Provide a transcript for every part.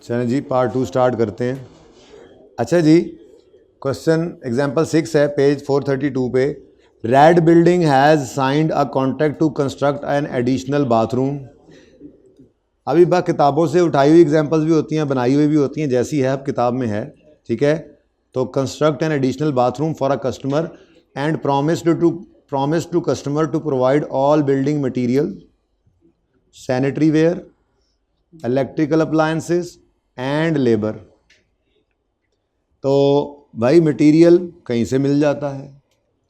चलें जी, part 2 start करते हैं। अच्छा जी, क्वेश्चन एग्जाम्पल 6 है पेज 432 पे। Red building has signed a contract to construct an additional bathroom. अभी बस किताबों से उठाई हुई एग्जाम्पल्स भी होती हैं, बनाई हुई भी होती हैं, जैसी है अब किताब में है, ठीक है। तो construct an additional bathroom for a customer and promise to customer to provide all building material, sanitary ware, electrical appliances and labor। तो भाई मटेरियल कहीं से मिल जाता है,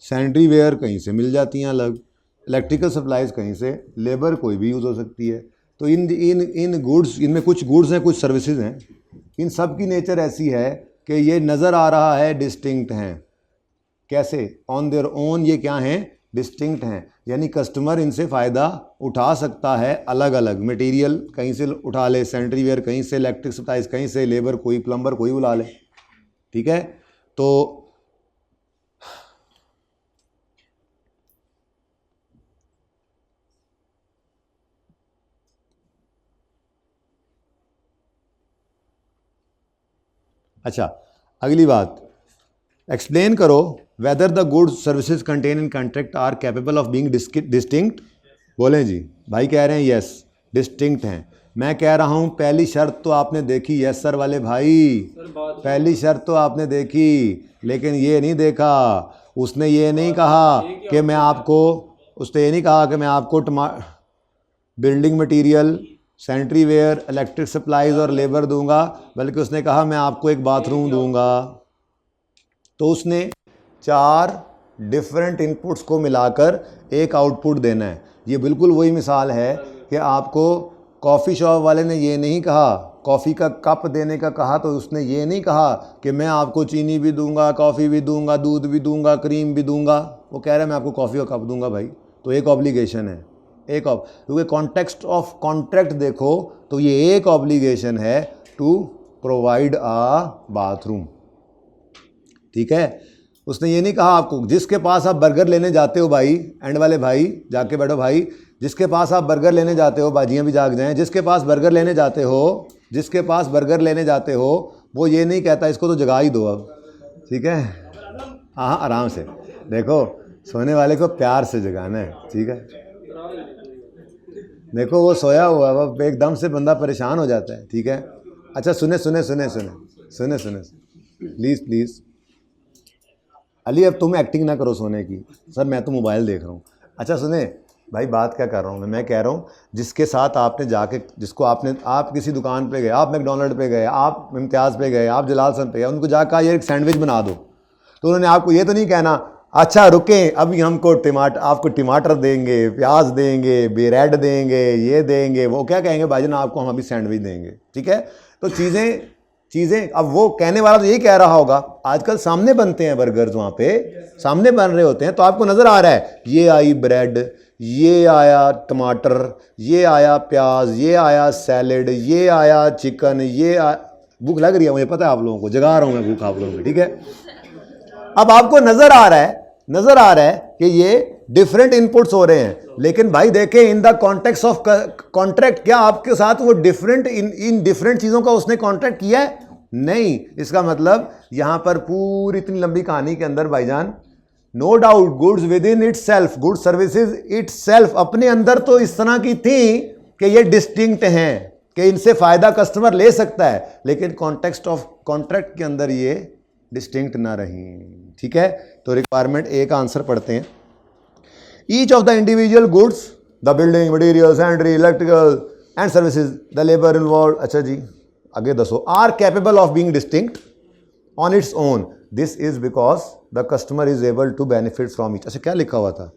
सैनिटरी वेयर कहीं से मिल जाती हैं अलग, इलेक्ट्रिकल सप्लाईज कहीं से, लेबर कोई भी यूज़ हो सकती है। तो इन गुड्स, इनमें कुछ गुड्स हैं, कुछ सर्विसेज हैं, इन सब की नेचर ऐसी है कि ये नज़र आ रहा है डिस्टिंक्ट हैं। कैसे? ऑन देयर ओन ये क्या हैं? डिस्टिंक्ट हैं, यानी कस्टमर इनसे फ़ायदा उठा सकता है अलग अलग। मटेरियल कहीं से उठा ले, सैनिटरी वेयर कहीं से, इलेक्ट्रिक सप्लाईज कहीं से, लेबर कोई, प्लम्बर कोई बुला ले, ठीक है। तो अच्छा, अगली बात, एक्सप्लेन करो whether the goods services contain in contract are capable of being distinct. बोलें जी, भाई कह रहे हैं यस डिस्टिंक्ट हैं। मैं कह रहा हूँ पहली शर्त तो आपने देखी, यस सर वाले भाई, पहली शर्त तो आपने देखी, लेकिन ये नहीं देखा, उसने ये नहीं कहा कि मैं आपको, उसने ये नहीं कहा कि मैं आपको building material, sanitary ware, electric supplies और लेबर दूंगा, बल्कि उसने कहा मैं आपको एक बाथरूम दूंगा। तो उसने 4 डिफरेंट इनपुट्स को मिलाकर एक आउटपुट देना है। ये बिल्कुल वही मिसाल है कि आपको कॉफ़ी शॉप वाले ने ये नहीं कहा, कॉफ़ी का कप देने का कहा, तो उसने ये नहीं कहा कि मैं आपको चीनी भी दूंगा, कॉफ़ी भी दूंगा, दूध भी दूंगा, क्रीम भी दूंगा। वो कह रहा है मैं आपको कॉफ़ी का कप दूंगा भाई। तो एक ऑब्लिगेशन है, एक क्योंकि कॉन्टेक्स्ट ऑफ कॉन्ट्रैक्ट देखो तो ये एक ऑब्लिगेशन है टू प्रोवाइड आ बाथरूम, ठीक है। उसने ये नहीं कहा आपको, जिसके पास आप बर्गर लेने जाते हो भाई, एंड वाले भाई जाके बैठो भाई, जिसके पास आप बर्गर लेने जाते हो, बाजियाँ भी जाग जाएं, जिसके पास बर्गर लेने जाते हो, जिसके पास बर्गर लेने जाते हो, वो ये नहीं कहता इसको तो जगा ही दो अब, ठीक है। हाँ आराम से, देखो सोने वाले को प्यार से जगाना है, ठीक है। देखो वो सोया हुआ है, वो एकदम से बंदा परेशान हो जाता है, ठीक है। अच्छा सुने सुने सुने सुने सुने सुने प्लीज़ प्लीज़ अली, अब तुम एक्टिंग ना करो सोने की। सर मैं तो मोबाइल देख रहा हूँ। अच्छा सुने भाई, बात क्या कर रहा हूँ मैं कह रहा हूँ जिसके साथ आपने जाके, जिसको आपने, आप किसी दुकान पे गए, आप मैकडोनल्ड पे गए, आप इम्तियाज़ पे गए, आप जलाल सन पे गए, उनको जाकर ये एक सैंडविच बना दो, तो उन्होंने आपको ये तो नहीं कहना अच्छा रुकें अभी हमको आपको टमाटर देंगे, प्याज देंगे, ब्रेड देंगे, ये देंगे, वो क्या कहेंगे भाईजान आपको हम अभी सैंडविच देंगे, ठीक है। तो चीज़ें अब वो कहने वाला तो यही कह रहा होगा, आजकल सामने बनते हैं बर्गर्स, वहाँ पे सामने बन रहे होते हैं, तो आपको नज़र आ रहा है ये आई ब्रेड, ये आया टमाटर, ये आया प्याज, ये आया सैलेड, ये आया चिकन, ये भूख लग रही है मुझे पता है, आप लोगों को जगा रहा हूँ मैं भूख आप लोगों की, ठीक है। अब आपको नज़र आ रहा है कि ये डिफरेंट इनपुट्स हो रहे हैं, लेकिन भाई देखें in the context of contract, क्या आपके साथ वो डिफरेंट इन डिफरेंट चीज़ों का उसने कॉन्ट्रैक्ट किया है? नहीं। इसका मतलब यहां पर पूरी इतनी लंबी कहानी के अंदर भाईजान, no doubt goods within itself, good services itself अपने अंदर तो इस तरह की थी कि ये डिस्टिंक्ट हैं, कि इनसे फायदा कस्टमर ले सकता है, लेकिन कॉन्टेक्स्ट ऑफ कॉन्ट्रैक्ट के अंदर ये डिस्टिंक्ट ना रही, ठीक है। तो रिक्वायरमेंट ए का आंसर पढ़ते हैं। Each of the individual goods, the building material, sanitary, electrical and services, the labour involve, अच्छा जी आगे दसो, are capable of being distinct on its own, this is because the customer is able to benefit from each. अच्छा क्या लिखा हुआ था?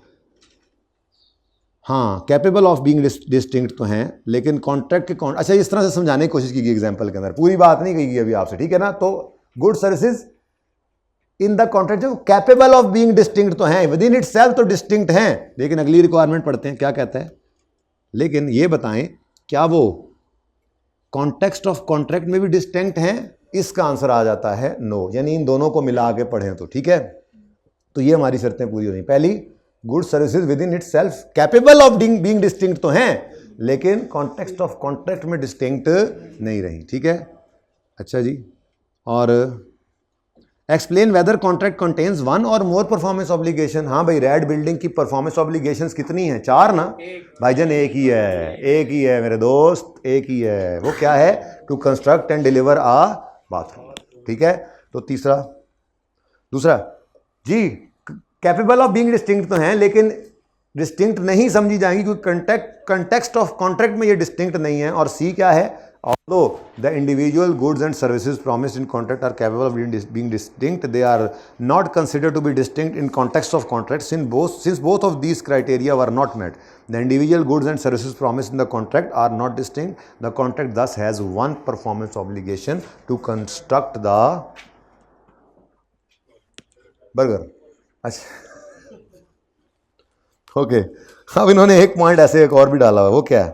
हाँ कैपेबल ऑफ बीइंग डिस्टिंक्ट तो हैं, लेकिन कॉन्ट्रैक्ट के अच्छा इस तरह से समझाने की कोशिश की गई एग्जाम्पल के अंदर, पूरी बात नहीं कही गई अभी आपसे, ठीक है ना। तो good services in the contract जो कैपेबल ऑफ बीइंग डिस्टिंक्ट तो हैं, विद इन इट सेल्फ तो डिस्टिंक्ट हैं, लेकिन अगली रिक्वायरमेंट पढ़ते हैं क्या कहता है। लेकिन ये बताएं क्या वो कॉन्टेक्स्ट ऑफ कॉन्ट्रैक्ट में भी डिस्टिंक्ट हैं? इसका आंसर आ जाता है नो, यानी इन दोनों को मिला के पढ़ें तो ठीक है। तो ये हमारी शर्तें पूरी हो रही। पहली, good services within itself capable of being distinct तो हैं, लेकिन कॉन्टेक्स्ट ऑफ कॉन्ट्रैक्ट में डिस्टिंक्ट नहीं रही, ठीक है। अच्छा जी, और explain whether contract contains one or more performance obligation. हाँ भाई, रेड बिल्डिंग की परफॉर्मेंस ऑब्लिगेशंस कितनी हैं? 4 ना भाईजान? एक ही है, एक ही है मेरे दोस्त, एक ही है। वो क्या है? To construct and deliver a bathroom. ठीक है, तो दूसरा जी, कैपेबल ऑफ बीइंग डिस्टिंक्ट तो हैं, लेकिन डिस्टिंक्ट नहीं समझी जाएंगी क्योंकि कंटेक्स्ट ऑफ कॉन्ट्रैक्ट में ये डिस्टिंक्ट नहीं है। और सी क्या है? Although the individual goods and services promised in contract are capable of being distinct, they are not considered to be distinct in context of contract since both of these criteria were not met. The individual goods and services promised in the contract are not distinct. The contract thus has one performance obligation to construct the burger. अच्छा, okay. अब इन्होंने एक point ऐसे एक और भी डाला हुआ, वो क्या है?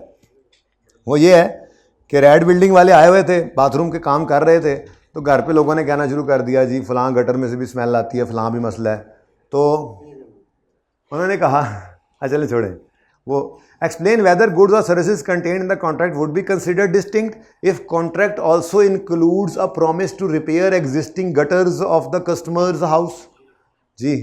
वो ये है कि रेड बिल्डिंग वाले आए हुए थे, बाथरूम के काम कर रहे थे, तो घर पे लोगों ने कहना शुरू कर दिया जी फलां गटर में से भी स्मेल आती है, फलां भी मसला है। तो उन्होंने कहा चले छोड़ें, वो एक्सप्लेन वेदर गुड्स और services contained in the contract would be considered distinct if contract also includes a promise to repair existing gutters of the customers house. जी,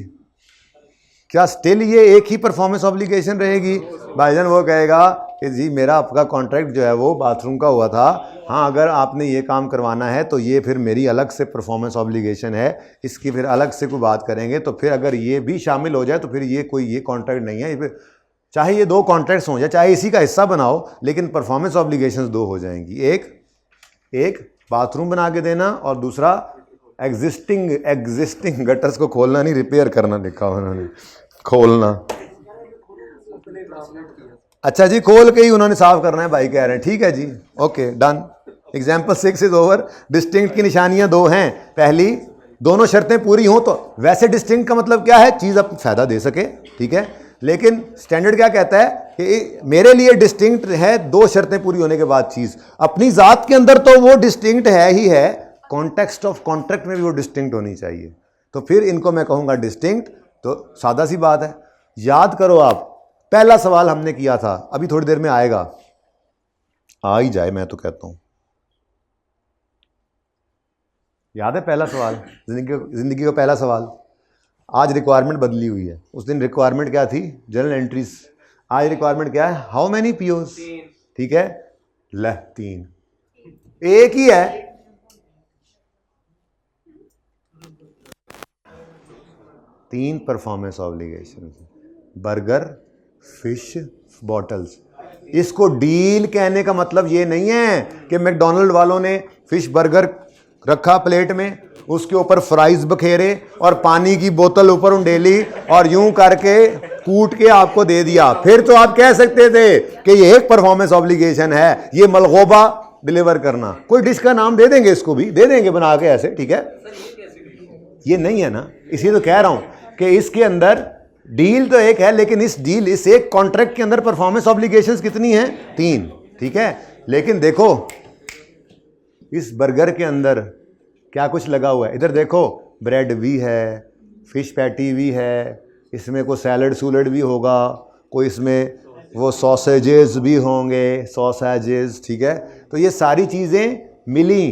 क्या स्टिल ये एक ही परफॉर्मेंस ऑब्लिगेशन रहेगी? भाईजान वो कहेगा कि जी मेरा आपका कॉन्ट्रैक्ट जो है वो बाथरूम का हुआ था, हाँ अगर आपने ये काम करवाना है तो ये फिर मेरी अलग से परफॉर्मेंस ऑब्लिगेशन है, इसकी फिर अलग से कोई बात करेंगे। तो फिर अगर ये भी शामिल हो जाए तो फिर ये कॉन्ट्रैक्ट नहीं है। फिर चाहे ये 2 कॉन्ट्रैक्ट्स हो जाए, चाहे इसी का हिस्सा बनाओ, लेकिन परफॉर्मेंस ऑब्लिगेशंस 2 हो जाएंगी। एक बाथरूम बना के देना और दूसरा एग्जिस्टिंग गटर्स को खोलना नहीं, रिपेयर करना लिखा उन्होंने, खोलना। अच्छा जी, खोल के ही उन्होंने साफ करना है भाई कह रहे हैं। ठीक है जी, okay done. Example 6 is over. Distinct की निशानियां 2 हैं। पहली, दोनों शर्तें पूरी हों तो वैसे डिस्टिंक्ट का मतलब क्या है? चीज़ अपना फायदा दे सके। ठीक है, लेकिन स्टैंडर्ड क्या कहता है कि मेरे लिए डिस्टिंक्ट है 2 शर्तें पूरी होने के बाद चीज़। अपनी ज़ात के अंदर तो वो डिस्टिंक्ट है ही है, कॉन्टेक्स्ट ऑफ कॉन्ट्रैक्ट में भी वो डिस्टिंक्ट होनी चाहिए। तो फिर इनको मैं कहूँगा डिस्टिंक्ट। तो सादा सी बात है, याद करो आप, पहला सवाल हमने किया था, अभी थोड़ी देर में आएगा, आ ही जाए मैं तो कहता हूं। याद है पहला सवाल, जिंदगी का पहला सवाल? आज रिक्वायरमेंट बदली हुई है। उस दिन रिक्वायरमेंट क्या थी? General entries. आज रिक्वायरमेंट क्या है? How many POS? ठीक है, 3, एक ही है। 3 performance obligation, burger, fish, bottles. इसको डील कहने का मतलब ये नहीं है कि मैकडॉनल्ड वालों ने फिश बर्गर रखा प्लेट में, उसके ऊपर फ्राइज बखेरे और पानी की बोतल ऊपर उंडेली और यूं करके कूट के आपको दे दिया। फिर तो आप कह सकते थे कि ये एक परफॉर्मेंस ऑब्लिगेशन है, ये मलगोबा डिलीवर करना। कोई डिश का नाम दे देंगे, इसको भी दे देंगे बना के ऐसे। ठीक है, ये नहीं है ना, इसी तो कह रहा हूं कि इसके अंदर डील तो एक है, लेकिन इस एक कॉन्ट्रैक्ट के अंदर परफॉर्मेंस ऑब्लिगेशंस कितनी हैं? 3। ठीक है, लेकिन देखो इस बर्गर के अंदर क्या कुछ लगा हुआ है। इधर देखो, ब्रेड भी है, फिश पैटी भी है, इसमें कोई सैलड सूलड भी होगा, कोई इसमें वो सॉसेजेस भी होंगे, सॉसेजेस। ठीक है, तो ये सारी चीज़ें मिली,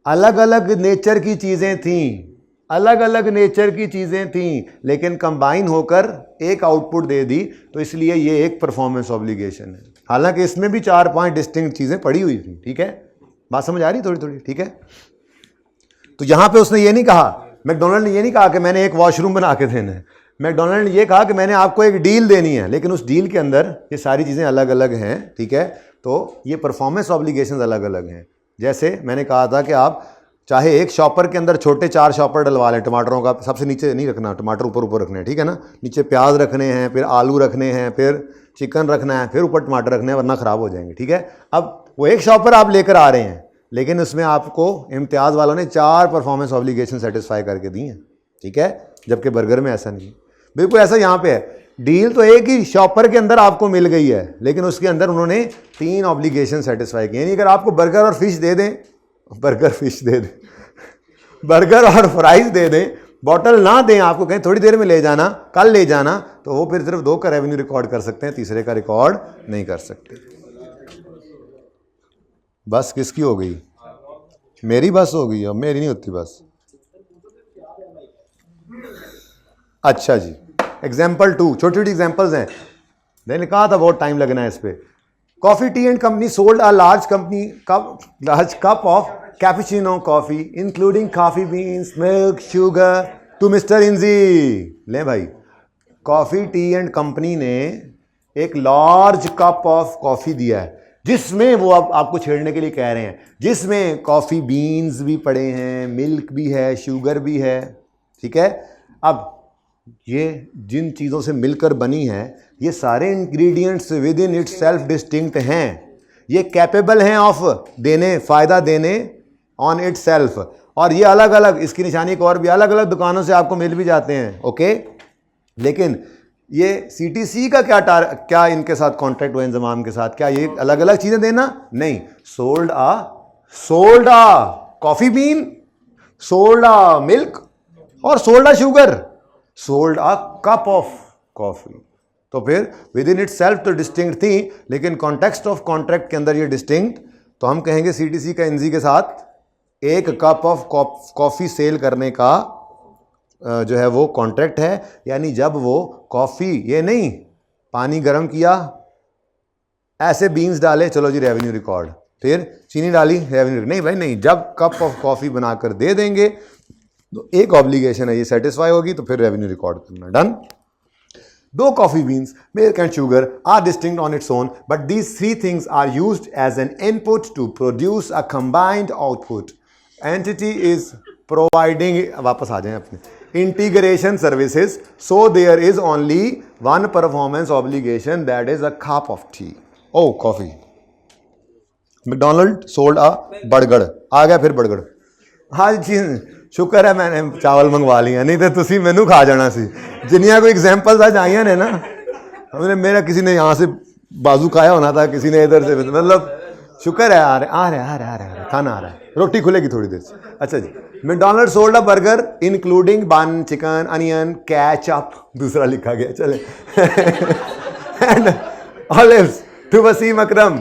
अलग अलग नेचर की चीज़ें थीं, अलग अलग नेचर की चीज़ें थीं, लेकिन कंबाइन होकर एक आउटपुट दे दी। तो इसलिए ये एक परफॉर्मेंस ऑब्लिगेशन है। हालांकि इसमें भी 4-5 डिस्टिंक्ट चीज़ें पड़ी हुई थी। ठीक है, बात समझ आ रही थोड़ी थोड़ी? ठीक है, तो यहां पे उसने ये नहीं कहा, मैकडॉनल्ड ने ये नहीं कहा कि मैंने एक वॉशरूम बना के देना है। मैकडॉनल्ड ने ये कहा कि मैंने आपको एक डील देनी है, लेकिन उस डील के अंदर ये सारी चीज़ें अलग अलग हैं। ठीक है, तो ये परफॉर्मेंस ऑब्लिगेशंस अलग अलग हैं। जैसे मैंने कहा था कि आप चाहे एक शॉपर के अंदर छोटे 4 शॉपर डलवा लें, टमाटरों का सबसे नीचे नहीं रखना, टमाटर ऊपर ऊपर रखने हैं। ठीक है ना, नीचे प्याज रखने हैं, फिर आलू रखने हैं, फिर चिकन रखना है, फिर ऊपर टमाटर रखने हैं, वरना ख़राब हो जाएंगे। ठीक है, अब वो एक शॉपर आप लेकर आ रहे हैं, लेकिन उसमें आपको इम्तियाज़ वालों ने 4 परफॉर्मेंस ऑब्लिगेशन सेटिस्फाई करके दी हैं। ठीक है, जबकि बर्गर में ऐसा नहीं। बिल्कुल ऐसा यहाँ पे है, डील तो एक ही शॉपर के अंदर आपको मिल गई है, लेकिन उसके अंदर उन्होंने 3 ऑब्लिगेशन सेटिस्फाई किए। यानी अगर आपको बर्गर और फिश दे दें, बर्गर फिश दे दें, बर्गर और फ्राइज दे दें, बॉटल ना दें, आपको कहें थोड़ी देर में ले जाना, कल ले जाना, तो वो फिर सिर्फ 2 का रेवेन्यू रिकॉर्ड कर सकते हैं, तीसरे का रिकॉर्ड नहीं कर सकते। बस किसकी हो गई? मेरी बस हो गई, अब मेरी नहीं होती बस। अच्छा जी, एग्जाम्पल 2, छोटी छोटी एग्जाम्पल्स हैं, मैंने कहा था बहुत टाइम लगना है इस पे। Coffee tea and company sold a large cup of cappuccino coffee including coffee beans milk sugar to mister Ingy. ले भाई, कॉफी टी एंड कंपनी ने एक लार्ज कप ऑफ कॉफी दिया है, जिसमें वो अब आपको छेड़ने के लिए कह रहे हैं, जिसमें कॉफी बीन्स भी पड़े हैं, मिल्क भी है, शुगर भी है। ठीक है, अब ये जिन चीज़ों से मिलकर बनी है, ये सारे ingredients with in its self distinct हैं, ये कैपेबल हैं ऑफ देने, फ़ायदा देने ऑन इट सेल्फ, और ये अलग अलग, इसकी निशानी को और भी अलग अलग दुकानों से आपको मिल भी जाते हैं। ओके, लेकिन ये सीटीसी का क्या इनके साथ कॉन्ट्रैक्ट हुआ इंजमाम के साथ, क्या ये अलग अलग चीज़ें देना? नहीं, sold a coffee bean, sold a milk और sold a sugar, sold a cup of coffee. तो फिर विद इन इट सेल्फ तो डिस्टिंक्ट थी, लेकिन कॉन्टेक्स्ट ऑफ कॉन्ट्रैक्ट के अंदर ये डिस्टिंक्ट, तो हम कहेंगे सीटीसी का एनजी के साथ एक कप ऑफ कॉफ़ी सेल करने का जो है वो कॉन्ट्रैक्ट है। यानी जब वो कॉफ़ी, ये नहीं पानी गर्म किया, ऐसे बीन्स डाले, चलो जी रेवेन्यू रिकॉर्ड, फिर चीनी डाली रेवेन्यू, नहीं भाई नहीं, जब कप ऑफ कॉफ़ी बनाकर दे देंगे तो एक ऑब्लिगेशन है, ये सेटिस्फाई होगी तो फिर रेवेन्यू रिकॉर्ड करना। डन। दो coffee beans, milk and sugar are distinct on its own, but these three things are used as an input to produce a combined output. Entity is providing, वापस आ जाएं अपने integration services, so there is only one performance obligation, that is a cup of tea. Oh coffee. McDonald sold a burger, आ गया फिर burger. हाँ जी, शुक्र है मैंने चावल मंगवा लिया, नहीं तो तुसी मैनू खा जाना सी। जिन्नियां कोई एग्जाम्पल्स आज आईया ने ना, हमने मेरा किसी ने यहाँ से बाजू खाया होना था, किसी ने इधर से, मतलब शुक्र है आ रहा खाना आ रहा है, रोटी खुलेगी थोड़ी देर से। अच्छा जी, McDonald sold a burger including bun, chicken, onion, ketchup, दूसरा लिखा गया चले, and olives to Wasim Akram.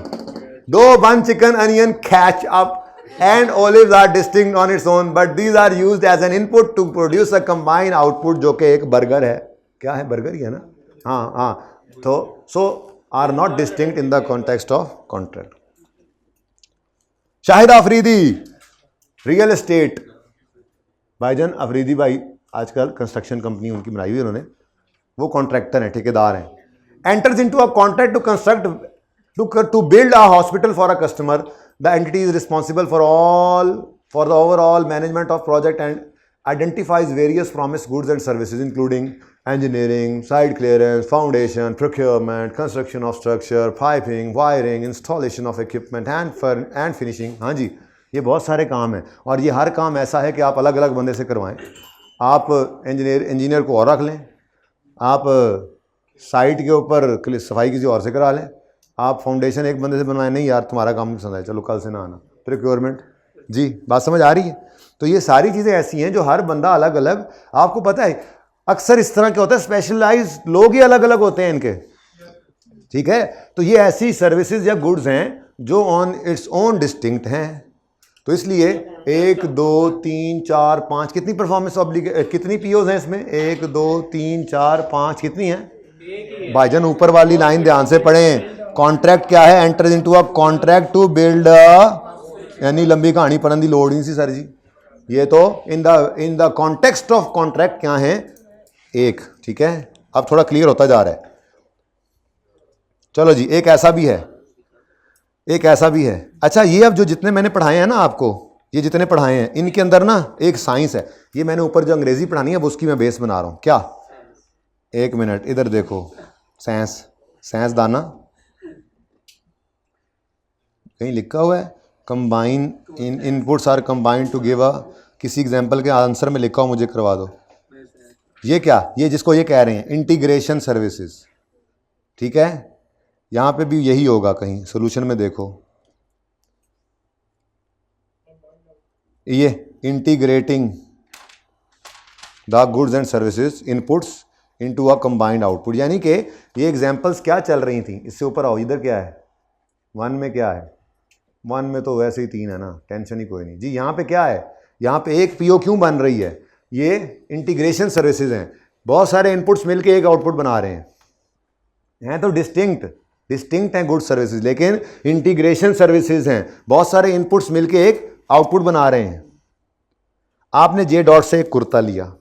दो bun, chicken, onion, ketchup and olives are distinct on its own, but these are used as an input to produce a combined output, जो कि एक burger है। क्या है? बर्गर ही है ना? हाँ हाँ, तो so are not distinct in the context of contract. Shahid Afridi, real estate, भाईजान अफरीदी भाई आजकल कंस्ट्रक्शन कंपनी उनकी बनाई हुई उन्होंने, वो कॉन्ट्रैक्टर हैं, ठेकेदार हैं। Enters into a contract to construct to build a hospital for a customer. The entity is responsible for the overall management of project and identifies various promised goods and services, including engineering, site clearance, foundation, procurement, construction of structure, piping, wiring, installation of equipment and finishing। हाँ जी, ये बहुत सारे काम हैं, और ये हर काम ऐसा है कि आप अलग अलग बंदे से करवाएं। आप इंजीनियर को और रख लें, आप साइट के ऊपर सफाई किसी और से करा लें, आप फाउंडेशन एक बंदे से बनवाएं, नहीं यार तुम्हारा काम पसंद है, चलो कल से ना आना। प्रोक्योरमेंट, जी बात समझ आ रही है? तो ये सारी चीज़ें ऐसी हैं जो हर बंदा अलग अलग, आपको पता है अक्सर इस तरह क्या होता है, स्पेशलाइज लोग ही अलग अलग होते हैं इनके। ठीक है, तो ये ऐसी सर्विसेज या गुड्स हैं जो ऑन इट्स ओन डिस्टिंक्ट हैं। तो इसलिए 1 2 3 4 5 कितनी परफॉर्मेंस कितनी पीओज हैं इसमें? 1 2 3 4 5 कितनी हैं भाईजान? ऊपर वाली लाइन ध्यान से पढ़ें। कॉन्ट्रैक्ट क्या है? Enter into a contract to build, यानी लंबी कहानी पढ़ने की लोड़ नहीं सी सर जी, ये तो in the context of contract क्या है? एक। ठीक है, अब थोड़ा क्लियर होता जा रहा है। चलो जी, एक ऐसा भी है, एक ऐसा भी है। अच्छा, ये अब जो जितने मैंने पढ़ाए हैं ना आपको, ये जितने पढ़ाए हैं, इनके अंदर ना एक साइंस है। ये मैंने ऊपर जो अंग्रेजी पढ़ानी है अब उसकी मैं बेस बना रहा हूँ। क्या? एक मिनट, इधर देखो, साइंस दाना कहीं लिखा हुआ है, combine in inputs are combine to give a, किसी एग्जांपल के आंसर में लिखा हो मुझे करवा दो। ये क्या? ये जिसको ये कह रहे हैं इंटीग्रेशन सर्विसेज। ठीक है, यहाँ पे भी यही होगा, कहीं सोल्यूशन में देखो, ये integrating the goods and services inputs into a combined output. यानी कि ये एग्जांपल्स क्या चल रही थी, इससे ऊपर आओ, इधर क्या है 1 में क्या है? वन में तो वैसे ही 3 है ना, टेंशन ही कोई नहीं जी। यहाँ पे क्या है, यहाँ पे एक पीओ क्यों बन रही है, ये इंटीग्रेशन सर्विसेज हैं, बहुत सारे इनपुट्स मिलके एक आउटपुट बना रहे हैं तो डिस्टिंक्ट हैं गुड सर्विसेज, लेकिन इंटीग्रेशन सर्विसेज हैं, बहुत सारे इनपुट्स मिलके एक आउटपुट बना रहे हैं। आपने जे डॉट से एक कुर्ता लिया,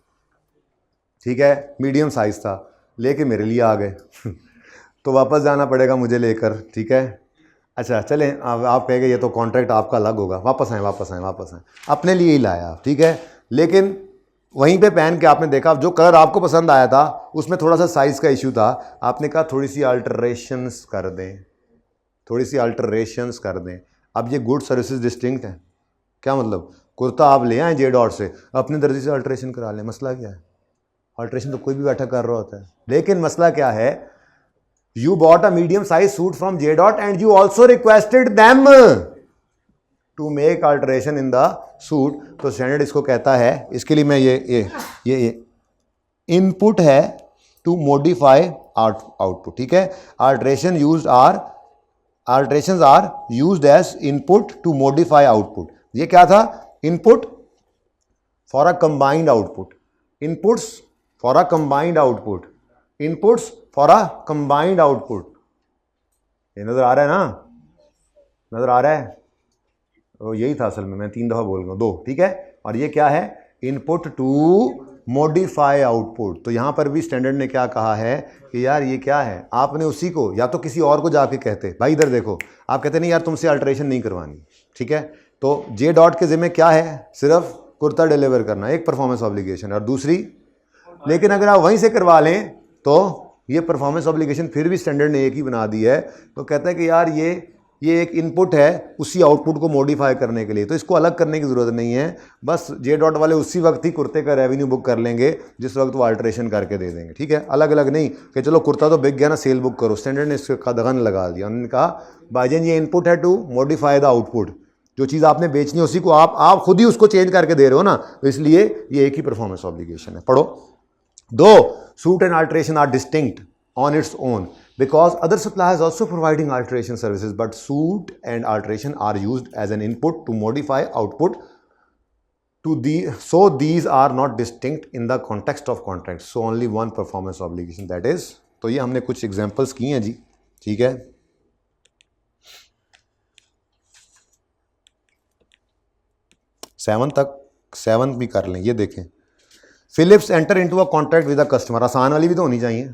ठीक है, मीडियम साइज था, लेके मेरे लिए आ गए तो वापस जाना पड़ेगा मुझे लेकर, ठीक है। अच्छा चलें, आप कहेंगे ये तो कॉन्ट्रैक्ट आपका अलग होगा, वापस आए, अपने लिए ही लाया, ठीक है। लेकिन वहीं पे पहन के आपने देखा जो कलर आपको पसंद आया था उसमें थोड़ा सा साइज़ का इशू था, आपने कहा थोड़ी सी अल्टरेशंस कर दें, अब ये गुड सर्विसेज डिस्टिंक्ट है। क्या मतलब, कुर्ता आप ले आए जे डॉट से, अपने दर्जी से अल्टरेशन करा लें, मसला क्या है? अल्टरेशन तो कोई भी बैठा कर रहा होता है, लेकिन मसला क्या है, you bought a medium size suit from J Dot and you also requested them to make alteration in the suit। तो स्टैंडर्ड इसको कहता है, इसके लिए मैं ये इनपुट है टू मॉडिफाई आउटपुट, ठीक है। alterations are used as input to modify output. ये क्या था, input for a combined output, inputs for a combined output. ये नजर आ रहा है ना, नजर आ रहा है, तो यही था असल में, मैं 3 दफा बोल रहा हूँ, 2, ठीक है। और ये क्या है, इनपुट टू मॉडिफाई आउटपुट। तो यहां पर भी स्टैंडर्ड ने क्या कहा है कि यार ये क्या है, आपने उसी को या तो किसी और को जाके कहते, भाई इधर देखो, आप कहते नहीं यार तुमसे अल्टरेशन नहीं करवानी, ठीक है। तो जे डॉट के जिम्मे क्या है, सिर्फ कुर्ता डिलीवर करना, एक परफॉर्मेंस ऑब्लिगेशन, और दूसरी, लेकिन अगर आप वहीं से करवा लें तो ये परफॉर्मेंस ऑब्लिगेशन फिर भी स्टैंडर्ड ने एक ही बना दी है। तो कहता है कि यार ये एक इनपुट है उसी आउटपुट को मॉडिफाई करने के लिए, तो इसको अलग करने की ज़रूरत नहीं है। बस जे डॉट वाले उसी वक्त ही कुर्ते का रेवेन्यू बुक कर लेंगे जिस वक्त वो अल्ट्रेशन करके दे देंगे, ठीक है। अलग अलग नहीं कि चलो कुर्ता तो बिक गया ना, सेल बुक करो। स्टैंडर्ड ने इसका कदगन लगा दिया, उन्होंने कहा भाईजान ये इनपुट है टू मॉडिफाई द आउटपुट, जो चीज़ आपने बेचनी है उसी को आप खुद ही उसको चेंज करके दे रहे हो ना, तो इसलिए ये एक ही परफॉर्मेंस ऑब्लिगेशन है। पढ़ो, दो suit and alteration are distinct on its own because other suppliers also providing alteration services, but suit and alteration are used as an input to modify output so these are not distinct in the context of contract, so only one performance obligation, that is। तो ये हमने कुछ examples किए हैं जी, ठीक है। Seven भी कर लें, ये देखें, Philips enter into a contract with a customer, आसान वाली भी तो होनी चाहिए,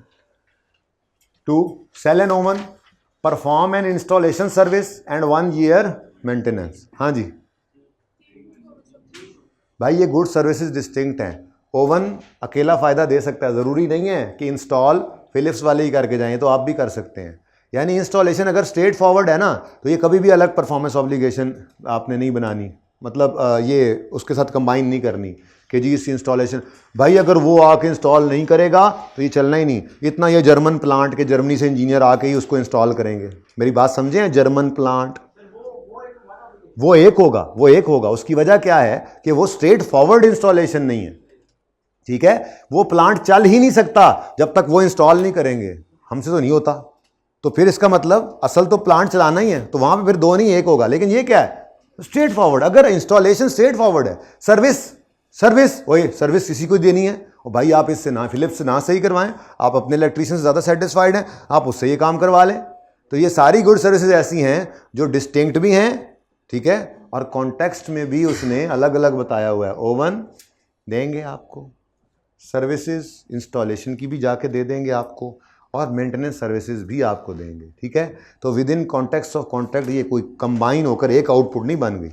to sell an oven, perform an installation service and 1 year maintenance। हाँ जी भाई, ये गुड सर्विसेज डिस्टिंक्ट हैं। ओवन अकेला फ़ायदा दे सकता है, ज़रूरी नहीं है कि इंस्टॉल फिलिप्स वाले ही करके जाएं, तो आप भी कर सकते हैं। यानी इंस्टॉलेशन अगर स्ट्रेट फॉरवर्ड है ना, तो ये कभी भी अलग परफॉर्मेंस ऑब्लिगेशन आपने नहीं बनानी, मतलब ये उसके साथ कंबाइन नहीं करनी कि जी इस इंस्टॉलेशन, भाई अगर वो आके इंस्टॉल नहीं करेगा तो ये चलना ही नहीं। इतना ये जर्मन प्लांट के जर्मनी से इंजीनियर आके ही उसको इंस्टॉल करेंगे, मेरी बात समझें, जर्मन प्लांट वो एक होगा। उसकी वजह क्या है कि वो स्ट्रेट फॉरवर्ड इंस्टॉलेशन नहीं है, ठीक है। वो प्लांट चल ही नहीं सकता जब तक वो इंस्टॉल नहीं करेंगे, हमसे तो नहीं होता। तो फिर इसका मतलब असल तो प्लांट चलाना ही है, तो वहां पे फिर 2 नहीं 1 होगा। लेकिन ये क्या है, स्ट्रेट फॉरवर्ड। अगर इंस्टॉलेशन स्ट्रेट फॉरवर्ड है, सर्विस किसी को देनी है, और भाई आप इससे ना फिलिप्स से ना सही करवाएं, आप अपने इलेक्ट्रीशियन से ज़्यादा सेटिस्फाइड हैं, आप उससे ये काम करवा लें। तो ये सारी गुड सर्विसेज ऐसी हैं जो डिस्टिंक्ट भी हैं, ठीक है, और कॉन्टेक्स्ट में भी उसने अलग अलग बताया हुआ है। ओवन देंगे आपको, सर्विसेज इंस्टॉलेशन की भी जाके दे देंगे आपको, और मेंटेनेंस सर्विसेज भी आपको देंगे, ठीक है। तो with in context of contract ये कोई कंबाइन होकर एक आउटपुट नहीं बन गई,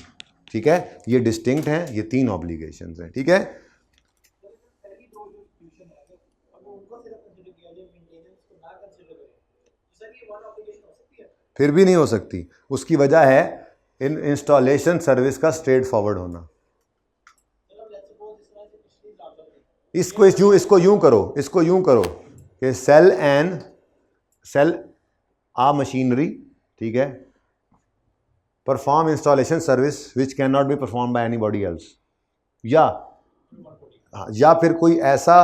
ठीक है। ये डिस्टिंक्ट हैं, ये 3 ऑब्लिगेशंस हैं, ठीक है। फिर भी नहीं हो सकती, उसकी वजह है इन इंस्टॉलेशन सर्विस का स्ट्रेट फॉरवर्ड होना। इसको यूं करो कि सेल आ मशीनरी, ठीक है, perform installation service which can not be perform by anybody else, या फिर कोई ऐसा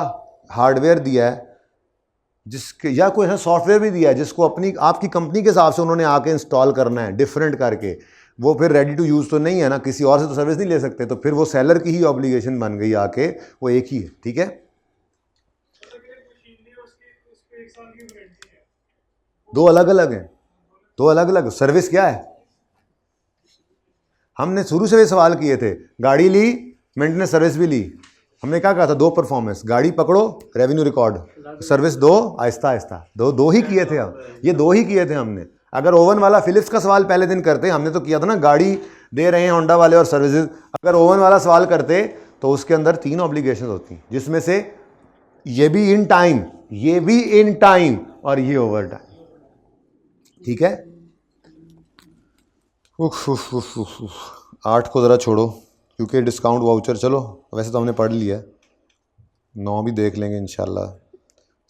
हार्डवेयर दिया है जिसके, या कोई ऐसा सॉफ्टवेयर भी दिया है जिसको आपकी कंपनी के हिसाब से उन्होंने आके इंस्टॉल करना है डिफरेंट करके, वो फिर रेडी टू यूज़ तो नहीं है ना, किसी और से तो सर्विस नहीं ले सकते, तो फिर वो सेलर की ही ऑब्लिगेशन बन गई आके, वो एक ही है। ठीक है, दो अलग अलग हैं, दो अलग अलग। सर्विस क्या है? हमने शुरू से भी सवाल किए थे, गाड़ी ली, मेंटेनेंस सर्विस भी ली, हमने क्या कहा था? दो परफॉर्मेंस, गाड़ी पकड़ो, रेवेन्यू रिकॉर्ड, सर्विस दो, आहिस्ता आहिस्ता, दो ही किए थे हम, ये दो ही किए थे हमने। अगर ओवन वाला फिलिप्स का सवाल पहले दिन करते, हमने तो किया था ना, गाड़ी दे रहे हैं होंडा वाले और सर्विसेज, अगर ओवन वाला सवाल करते तो उसके अंदर 3 ऑब्लिगेशन होती, जिसमें से ये भी इन टाइम, ये भी इन टाइम, और ये ओवर टाइम। ठीक है, 8 को ज़रा छोड़ो क्योंकि डिस्काउंट वाउचर, चलो वैसे तो हमने पढ़ लिया है, 9 भी देख लेंगे इंशाल्लाह।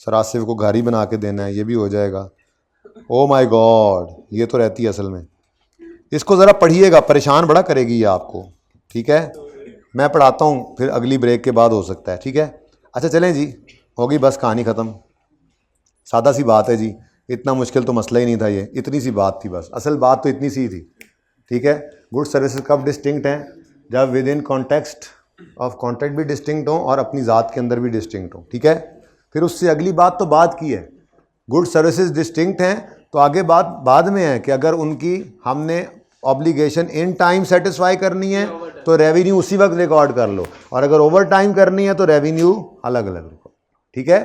सर आसिफ को घर ही बना के देना है, ये भी हो जाएगा। ओ माय गॉड, ये तो रहती है असल में। इसको ज़रा पढ़िएगा, परेशान बड़ा करेगी ये आपको। ठीक है, मैं पढ़ाता हूँ, फिर अगली ब्रेक के बाद हो सकता है। ठीक है, अच्छा चलें जी, होगी बस कहानी ख़त्म। सादा सी बात है जी, इतना मुश्किल तो मसला ही नहीं था, ये इतनी सी बात थी बस, असल बात तो इतनी सी ही थी। ठीक है, गुड सर्विसेज कब डिस्टिंक्ट हैं? जब with in context of contract भी डिस्टिंक्ट हों और अपनी ज़ात के अंदर भी डिस्टिंक्ट हों। ठीक है, फिर उससे अगली बात तो बात की है, गुड सर्विसेज डिस्टिंक्ट हैं तो आगे बात बाद में है कि अगर उनकी हमने ऑब्लिगेशन इन टाइम सेटिस्फाई करनी है तो रेवेन्यू उसी वक्त रिकॉर्ड कर लो, और अगर ओवर टाइम करनी है तो रेवेन्यू अलग अलग रिकॉर्ड। ठीक है,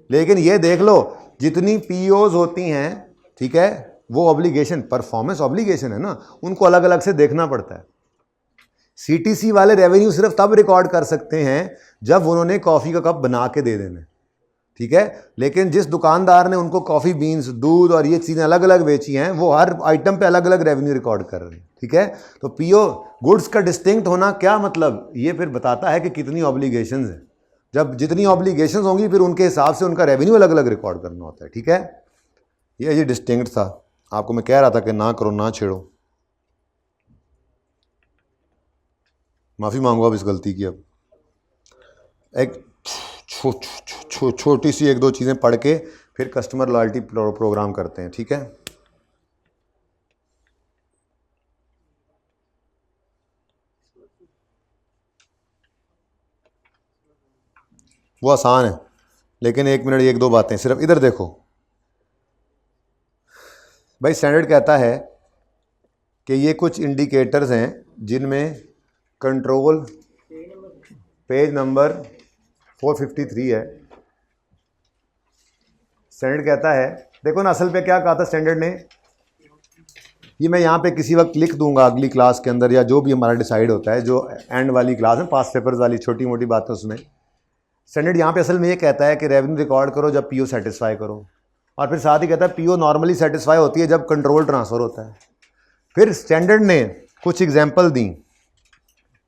लेकिन ये देख लो जितनी पीओज होती हैं, ठीक है, वो ऑब्लिगेशन परफॉर्मेंस ऑब्लिगेशन है ना, उनको अलग अलग से देखना पड़ता है। सीटीसी वाले रेवेन्यू सिर्फ तब रिकॉर्ड कर सकते हैं जब उन्होंने कॉफ़ी का कप बना के दे देना। ठीक है, लेकिन जिस दुकानदार ने उनको कॉफ़ी बीन्स, दूध और ये चीज़ें अलग अलग बेची हैं, वो हर आइटम पे अलग अलग रेवेन्यू रिकॉर्ड कर रहे हैं। ठीक है, तो पीओ गुड्स का डिस्टिंक्ट होना क्या मतलब, ये फिर बताता है कि कितनी ऑब्लिगेशंस हैं। जब जितनी ऑब्लिगेशंस होंगी फिर उनके हिसाब से उनका रेवेन्यू अलग अलग रिकॉर्ड करना होता है। ठीक है, ये डिस्टिंक्ट था, आपको मैं कह रहा था कि ना करो, ना छेड़ो। माफ़ी मांगूंगा अब इस गलती की। अब एक छोटी सी 1-2 चीज़ें पढ़ के फिर कस्टमर लॉयल्टी प्रोग्राम करते हैं। ठीक है, वो आसान है, लेकिन 1 मिनट 1-2 बातें सिर्फ इधर देखो भाई। स्टैंडर्ड कहता है कि ये कुछ इंडिकेटर्स हैं जिनमें कंट्रोल, पेज नंबर 453 है। स्टैंडर्ड कहता है, देखो ना असल पे क्या कहा था स्टैंडर्ड ने, ये मैं यहाँ पे किसी वक्त लिख दूंगा अगली क्लास के अंदर, या जो भी हमारा डिसाइड होता है, जो एंड वाली क्लास है, पास पेपर्स वाली छोटी मोटी बातें उसमें। स्टैंडर्ड यहाँ पे असल में ये कहता है कि रेवेन्यू रिकॉर्ड करो जब पीओ सेटिस्फाई करो, और फिर साथ ही कहता है पीओ नॉर्मली सेटिस्फाई होती है जब कंट्रोल ट्रांसफ़र होता है। फिर स्टैंडर्ड ने कुछ एग्जाम्पल दी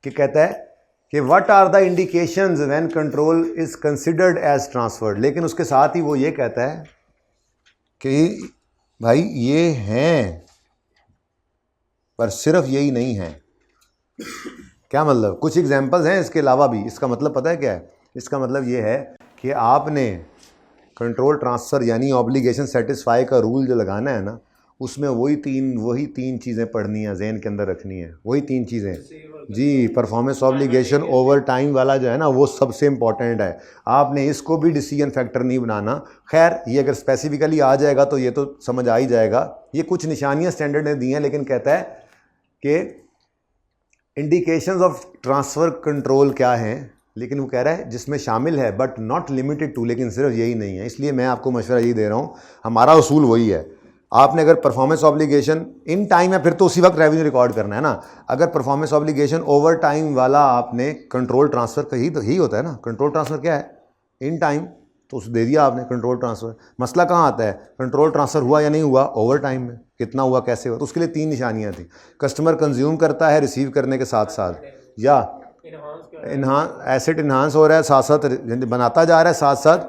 कि कहता है कि what are the indications when control is considered as transferred, लेकिन उसके साथ ही वो ये कहता है कि भाई ये हैं पर सिर्फ यही नहीं है। क्या मतलब, कुछ एग्जांपल्स हैं इसके अलावा भी। इसका मतलब पता है क्या है? इसका मतलब ये है कि आपने कंट्रोल ट्रांसफ़र यानी ऑब्लिगेशन सेटिस्फाई का रूल जो लगाना है ना, उसमें वही तीन चीज़ें पढ़नी है, जहन के अंदर रखनी है, वही 3 चीज़ें जी। परफॉर्मेंस ऑब्लिगेशन ओवर टाइम वाला जो है ना, वो सबसे इम्पॉर्टेंट है, आपने इसको भी डिसीजन फैक्टर नहीं बनाना। खैर ये अगर स्पेसिफिकली आ जाएगा तो ये तो समझ आ ही जाएगा। ये कुछ निशानियाँ स्टैंडर्ड ने दी हैं, लेकिन कहता है कि इंडिकेशंस ऑफ ट्रांसफ़र कंट्रोल क्या हैं, लेकिन वो कह रहा है जिसमें शामिल है बट नॉट लिमिटेड टू, लेकिन सिर्फ यही नहीं है। इसलिए मैं आपको मशवरा यही दे रहा हूँ, हमारा उसूल वही है। आपने अगर परफॉर्मेंस ऑब्लिगेशन इन टाइम है फिर तो उसी वक्त रेवेन्यू रिकॉर्ड करना है ना। अगर परफॉर्मेंस ऑब्लिगेशन ओवर टाइम वाला आपने कंट्रोल ट्रांसफ़र का ही होता है ना। कंट्रोल ट्रांसफ़र क्या है? इन टाइम, तो उस दे दिया आपने कंट्रोल ट्रांसफ़र। मसला कहाँ आता है? कंट्रोल ट्रांसफ़र हुआ या नहीं हुआ, ओवर टाइम में कितना हुआ, कैसे हुआ। तो उसके लिए 3 निशानियाँ थी, कस्टमर कंज्यूम करता है रिसीव करने के साथ साथ, या एसेट इन्हांस हो रहा है साथ साथ, बनाता जा रहा है साथ साथ,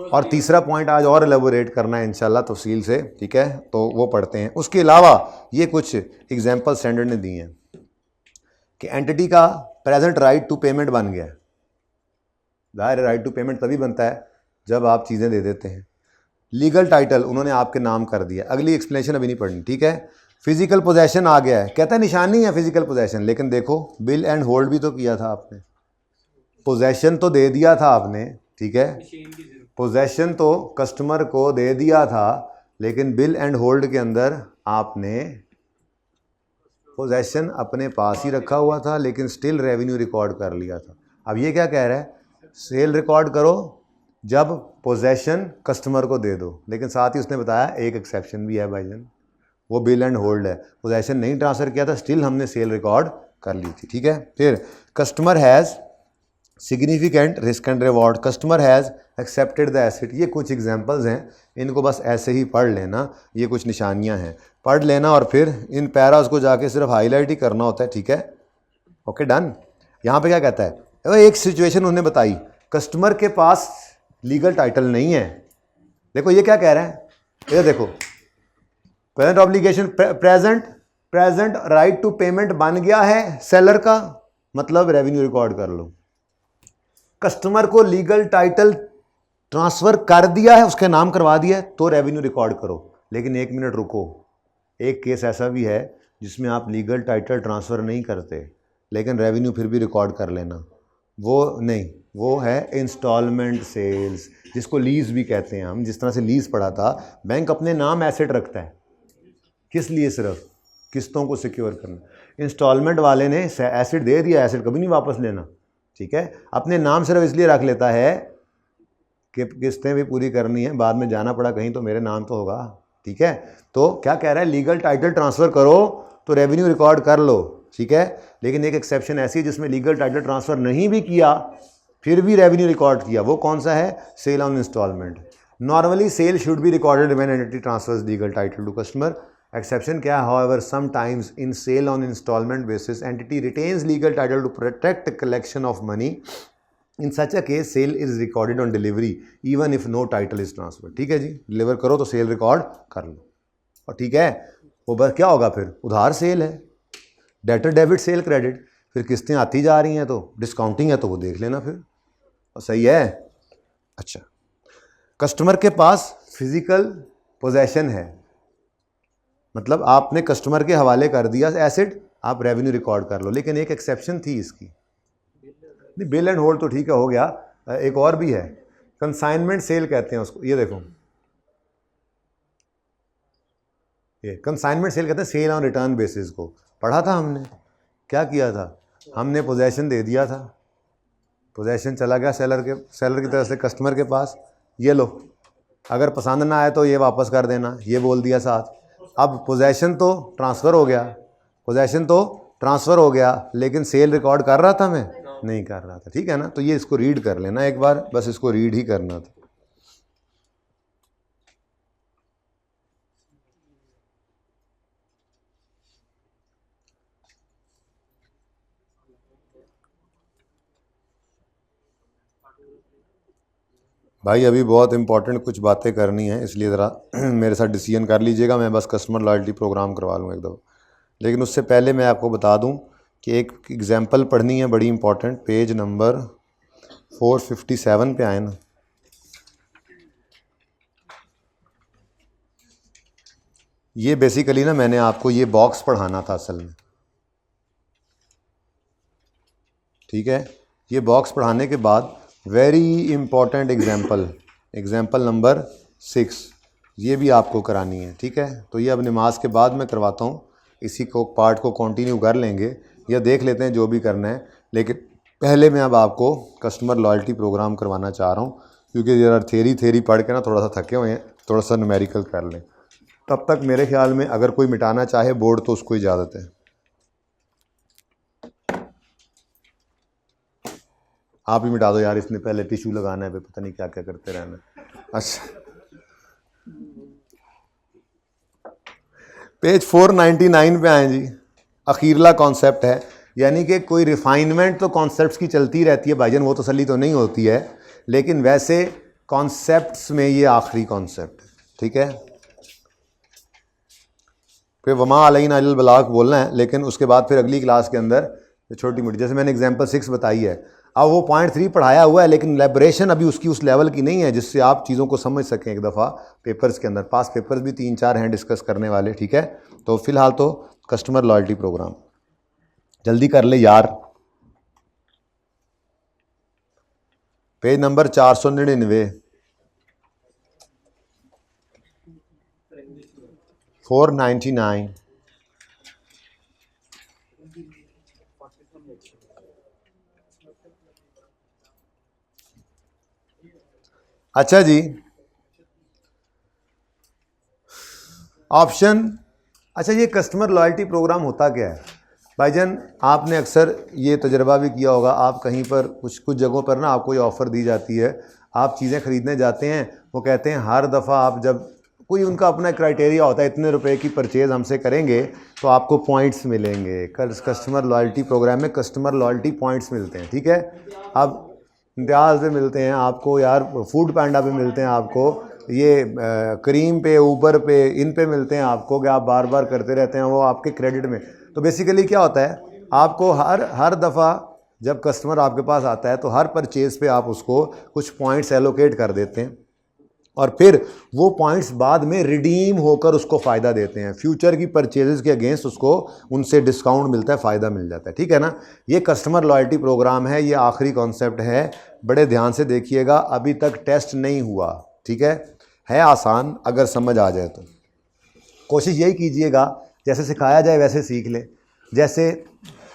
और तीसरा पॉइंट आज और एलेबोरेट करना है इंशाल्लाह तफसील से। ठीक है, तो वो पढ़ते हैं। उसके अलावा ये कुछ एग्जांपल स्टैंडर्ड ने दी हैं कि एंटिटी का प्रेजेंट राइट टू पेमेंट बन गया। जाहिर राइट टू पेमेंट तभी बनता है जब आप चीज़ें दे देते हैं। लीगल टाइटल उन्होंने आपके नाम कर दिया, अगली एक्सप्लेनेशन अभी नहीं पढ़नी। ठीक है, फिजिकल पोजेशन आ गया है, कहता है निशानी है फिजिकल पोजेशन, लेकिन देखो बिल एंड होल्ड भी तो किया था आपने, पोजेशन तो दे दिया था आपने, ठीक है, पोजेशन तो कस्टमर को दे दिया था, लेकिन बिल एंड होल्ड के अंदर आपने पोजेशन अपने पास ही रखा हुआ था, लेकिन स्टिल रेवेन्यू रिकॉर्ड कर लिया था। अब ये क्या कह रहा है, सेल रिकॉर्ड करो जब पोजेशन कस्टमर को दे दो, लेकिन साथ ही उसने बताया एक एक्सेप्शन भी है भाईजान, वो बिल एंड होल्ड है, पोजेशन नहीं ट्रांसफ़र किया था, स्टिल हमने सेल रिकॉर्ड कर ली थी, ठीक है। फिर customer has significant risk and reward, customer has accepted the asset, ये कुछ एग्जांपल्स हैं, इनको बस ऐसे ही पढ़ लेना, ये कुछ निशानियां हैं, पढ़ लेना और फिर इन पैरास को जाके सिर्फ हाईलाइट ही करना होता है, ठीक है, ओके डन। यहाँ पे क्या कहता है, एक सिचुएशन उन्होंने बताई, कस्टमर के पास लीगल टाइटल नहीं है, देखो ये क्या कह रहा है, ये देखो present obligation, present right to payment बन गया है सेलर का, मतलब रेवेन्यू रिकॉर्ड कर लो। कस्टमर को लीगल टाइटल ट्रांसफर कर दिया है, उसके नाम करवा दिया है, तो रेवेन्यू रिकॉर्ड करो। लेकिन एक मिनट रुको, एक केस ऐसा भी है जिसमें आप लीगल टाइटल ट्रांसफ़र नहीं करते लेकिन रेवेन्यू फिर भी रिकॉर्ड कर लेना, वो नहीं, वो है इंस्टॉलमेंट सेल्स, जिसको लीज़ भी कहते हैं हम। जिस तरह से लीज़ पढ़ा था, बैंक अपने नाम एसेट रखता है, किस लिए, सिर्फ किस्तों को सिक्योर करना। इंस्टॉलमेंट वाले ने एसेट दे दिया, एसेट कभी नहीं वापस लेना, ठीक है, अपने नाम सिर्फ इसलिए रख लेता है कि किस्तें भी पूरी करनी है, बाद में जाना पड़ा कहीं तो मेरे नाम तो होगा, ठीक है। तो क्या कह रहा है, लीगल टाइटल ट्रांसफ़र करो तो रेवेन्यू रिकॉर्ड कर लो, ठीक है, लेकिन एक एक्सेप्शन ऐसी है जिसमें लीगल टाइटल ट्रांसफ़र नहीं भी किया फिर भी रेवेन्यू रिकॉर्ड किया, वो कौन सा है, sale on instalment. Normally sale should be recorded when entity transfers legal title to customer, exception क्या है, however sometimes in sale on instalment basis entity retains legal title to protect collection of money, in such a case sale is recorded on delivery even if no title is transfer, ठीक है जी, deliver करो तो cell record कर लो, और ठीक है, वो बस क्या होगा फिर, उधार सेल है, डेटर डेबिट सेल क्रेडिट, फिर किस्तें आती जा रही हैं तो डिस्काउंटिंग है तो वो देख लेना फिर, और सही है। अच्छा, कस्टमर के पास फिजिकल पोजेशन है, मतलब आपने कस्टमर के हवाले कर दिया एसेट, आप रेवेन्यू रिकॉर्ड कर लो, लेकिन एक एक्सेप्शन थी इसकी, नहीं बिल एंड होल्ड तो ठीक है हो गया, एक और भी है, कंसाइनमेंट सेल कहते हैं उसको, ये देखो, ये कंसाइनमेंट सेल कहते हैं सेल ऑन रिटर्न बेसिस को, पढ़ा था हमने, क्या किया था, हमने पोजेशन दे दिया था, पोजेशन चला गया सेलर की तरफ से कस्टमर के पास, ये लो, अगर पसंद ना आए तो ये वापस कर देना, ये बोल दिया साथ। अब पोजेशन तो ट्रांसफ़र हो गया, पोजेशन तो ट्रांसफ़र हो गया, लेकिन सेल रिकॉर्ड कर रहा था मैं, नहीं कर रहा था, ठीक है ना। तो ये इसको रीड कर लेना एक बार, बस इसको रीड ही करना था। भाई अभी बहुत इंपॉर्टेंट कुछ बातें करनी है, इसलिए ज़रा मेरे साथ डिसीजन कर लीजिएगा, मैं बस कस्टमर लॉयल्टी प्रोग्राम करवा लूँ एक दफ़ा, लेकिन उससे पहले मैं आपको बता दूं कि एक एग्जांपल पढ़नी है बड़ी इंपॉर्टेंट, पेज नंबर 457 पे आए ना, ये बेसिकली ना मैंने आपको ये बॉक्स पढ़ाना था असल में, ठीक है, ये बॉक्स पढ़ाने के बाद वेरी इंपॉर्टेंट एग्जाम्पल नंबर 6 ये भी आपको करानी है, ठीक है। तो ये अब नमाज के बाद मैं करवाता हूँ, इसी को पार्ट को कंटिन्यू कर लेंगे या देख लेते हैं जो भी करना है, लेकिन पहले मैं अब आपको कस्टमर लॉयल्टी प्रोग्राम करवाना चाह रहा हूँ, क्योंकि ज़रा थेरी पढ़ के ना थोड़ा सा थके हुए हैं, थोड़ा सा न्यूमेरिकल कर लें, तब तक मेरे ख्याल में अगर कोई मिटाना चाहे बोर्ड तो उसको इजाज़त है। आप ही मिटा दो यार, इसने पहले टिश्यू लगाना है, पता नहीं क्या क्या करते रहना। अच्छा, पेज 499 पे आए जी, अखीरला कॉन्सेप्ट है, यानी कि कोई रिफाइनमेंट तो कॉन्सेप्ट्स की चलती रहती है भाईजान, वो तसल्ली तो नहीं होती है, लेकिन वैसे कॉन्सेप्ट्स में ये आखिरी कॉन्सेप्ट है, ठीक है। फिर वमा अलैना इल्लल बलाग बोलना है, लेकिन उसके बाद फिर अगली क्लास के अंदर छोटी मोटी, जैसे मैंने एग्जांपल 6 बताई है, अब वो .3 पढ़ाया हुआ है लेकिन एलेबोरेशन अभी उसकी उस लेवल की नहीं है जिससे आप चीज़ों को समझ सकें एक दफ़ा पेपर्स के अंदर। पास पेपर्स भी 3-4 हैं डिस्कस करने वाले, ठीक है। तो फिलहाल तो कस्टमर लॉयल्टी प्रोग्राम जल्दी कर ले यार। Page number 499, 499। अच्छा जी, ऑप्शन, अच्छा ये कस्टमर लॉयल्टी प्रोग्राम होता क्या है भाईजान? आपने अक्सर ये तजर्बा भी किया होगा, आप कहीं पर कुछ जगहों पर ना आपको ये ऑफ़र दी जाती है, आप चीज़ें ख़रीदने जाते हैं, वो कहते हैं हर दफ़ा आप जब कोई उनका अपना क्राइटेरिया होता है, इतने रुपए की परचेज़ हमसे करेंगे तो आपको पॉइंट्स मिलेंगे। कस्टमर लॉयल्टी प्रोग्राम में कस्टमर लॉयल्टी पॉइंट्स मिलते हैं, ठीक है। अब इम्तियाज़ पे मिलते हैं आपको यार, फूड पैंडा पे मिलते हैं आपको, ये करीम पे, ऊबर पे, इन पे मिलते हैं आपको कि आप बार बार करते रहते हैं, वो आपके क्रेडिट में। तो बेसिकली क्या होता है, आपको हर दफ़ा जब कस्टमर आपके पास आता है तो हर परचेज़ पे आप उसको कुछ पॉइंट्स एलोकेट कर देते हैं और फिर वो पॉइंट्स बाद में रिडीम होकर उसको फ़ायदा देते हैं। फ्यूचर की परचेजेस के अगेंस्ट उसको उनसे डिस्काउंट मिलता है, फ़ायदा मिल जाता है, ठीक है ना। ये कस्टमर लॉयल्टी प्रोग्राम है, ये आखिरी कॉन्सेप्ट है, बड़े ध्यान से देखिएगा, अभी तक टेस्ट नहीं हुआ, ठीक है आसान अगर समझ आ जाए तो। कोशिश यही कीजिएगा जैसे सिखाया जाए वैसे सीख लें। जैसे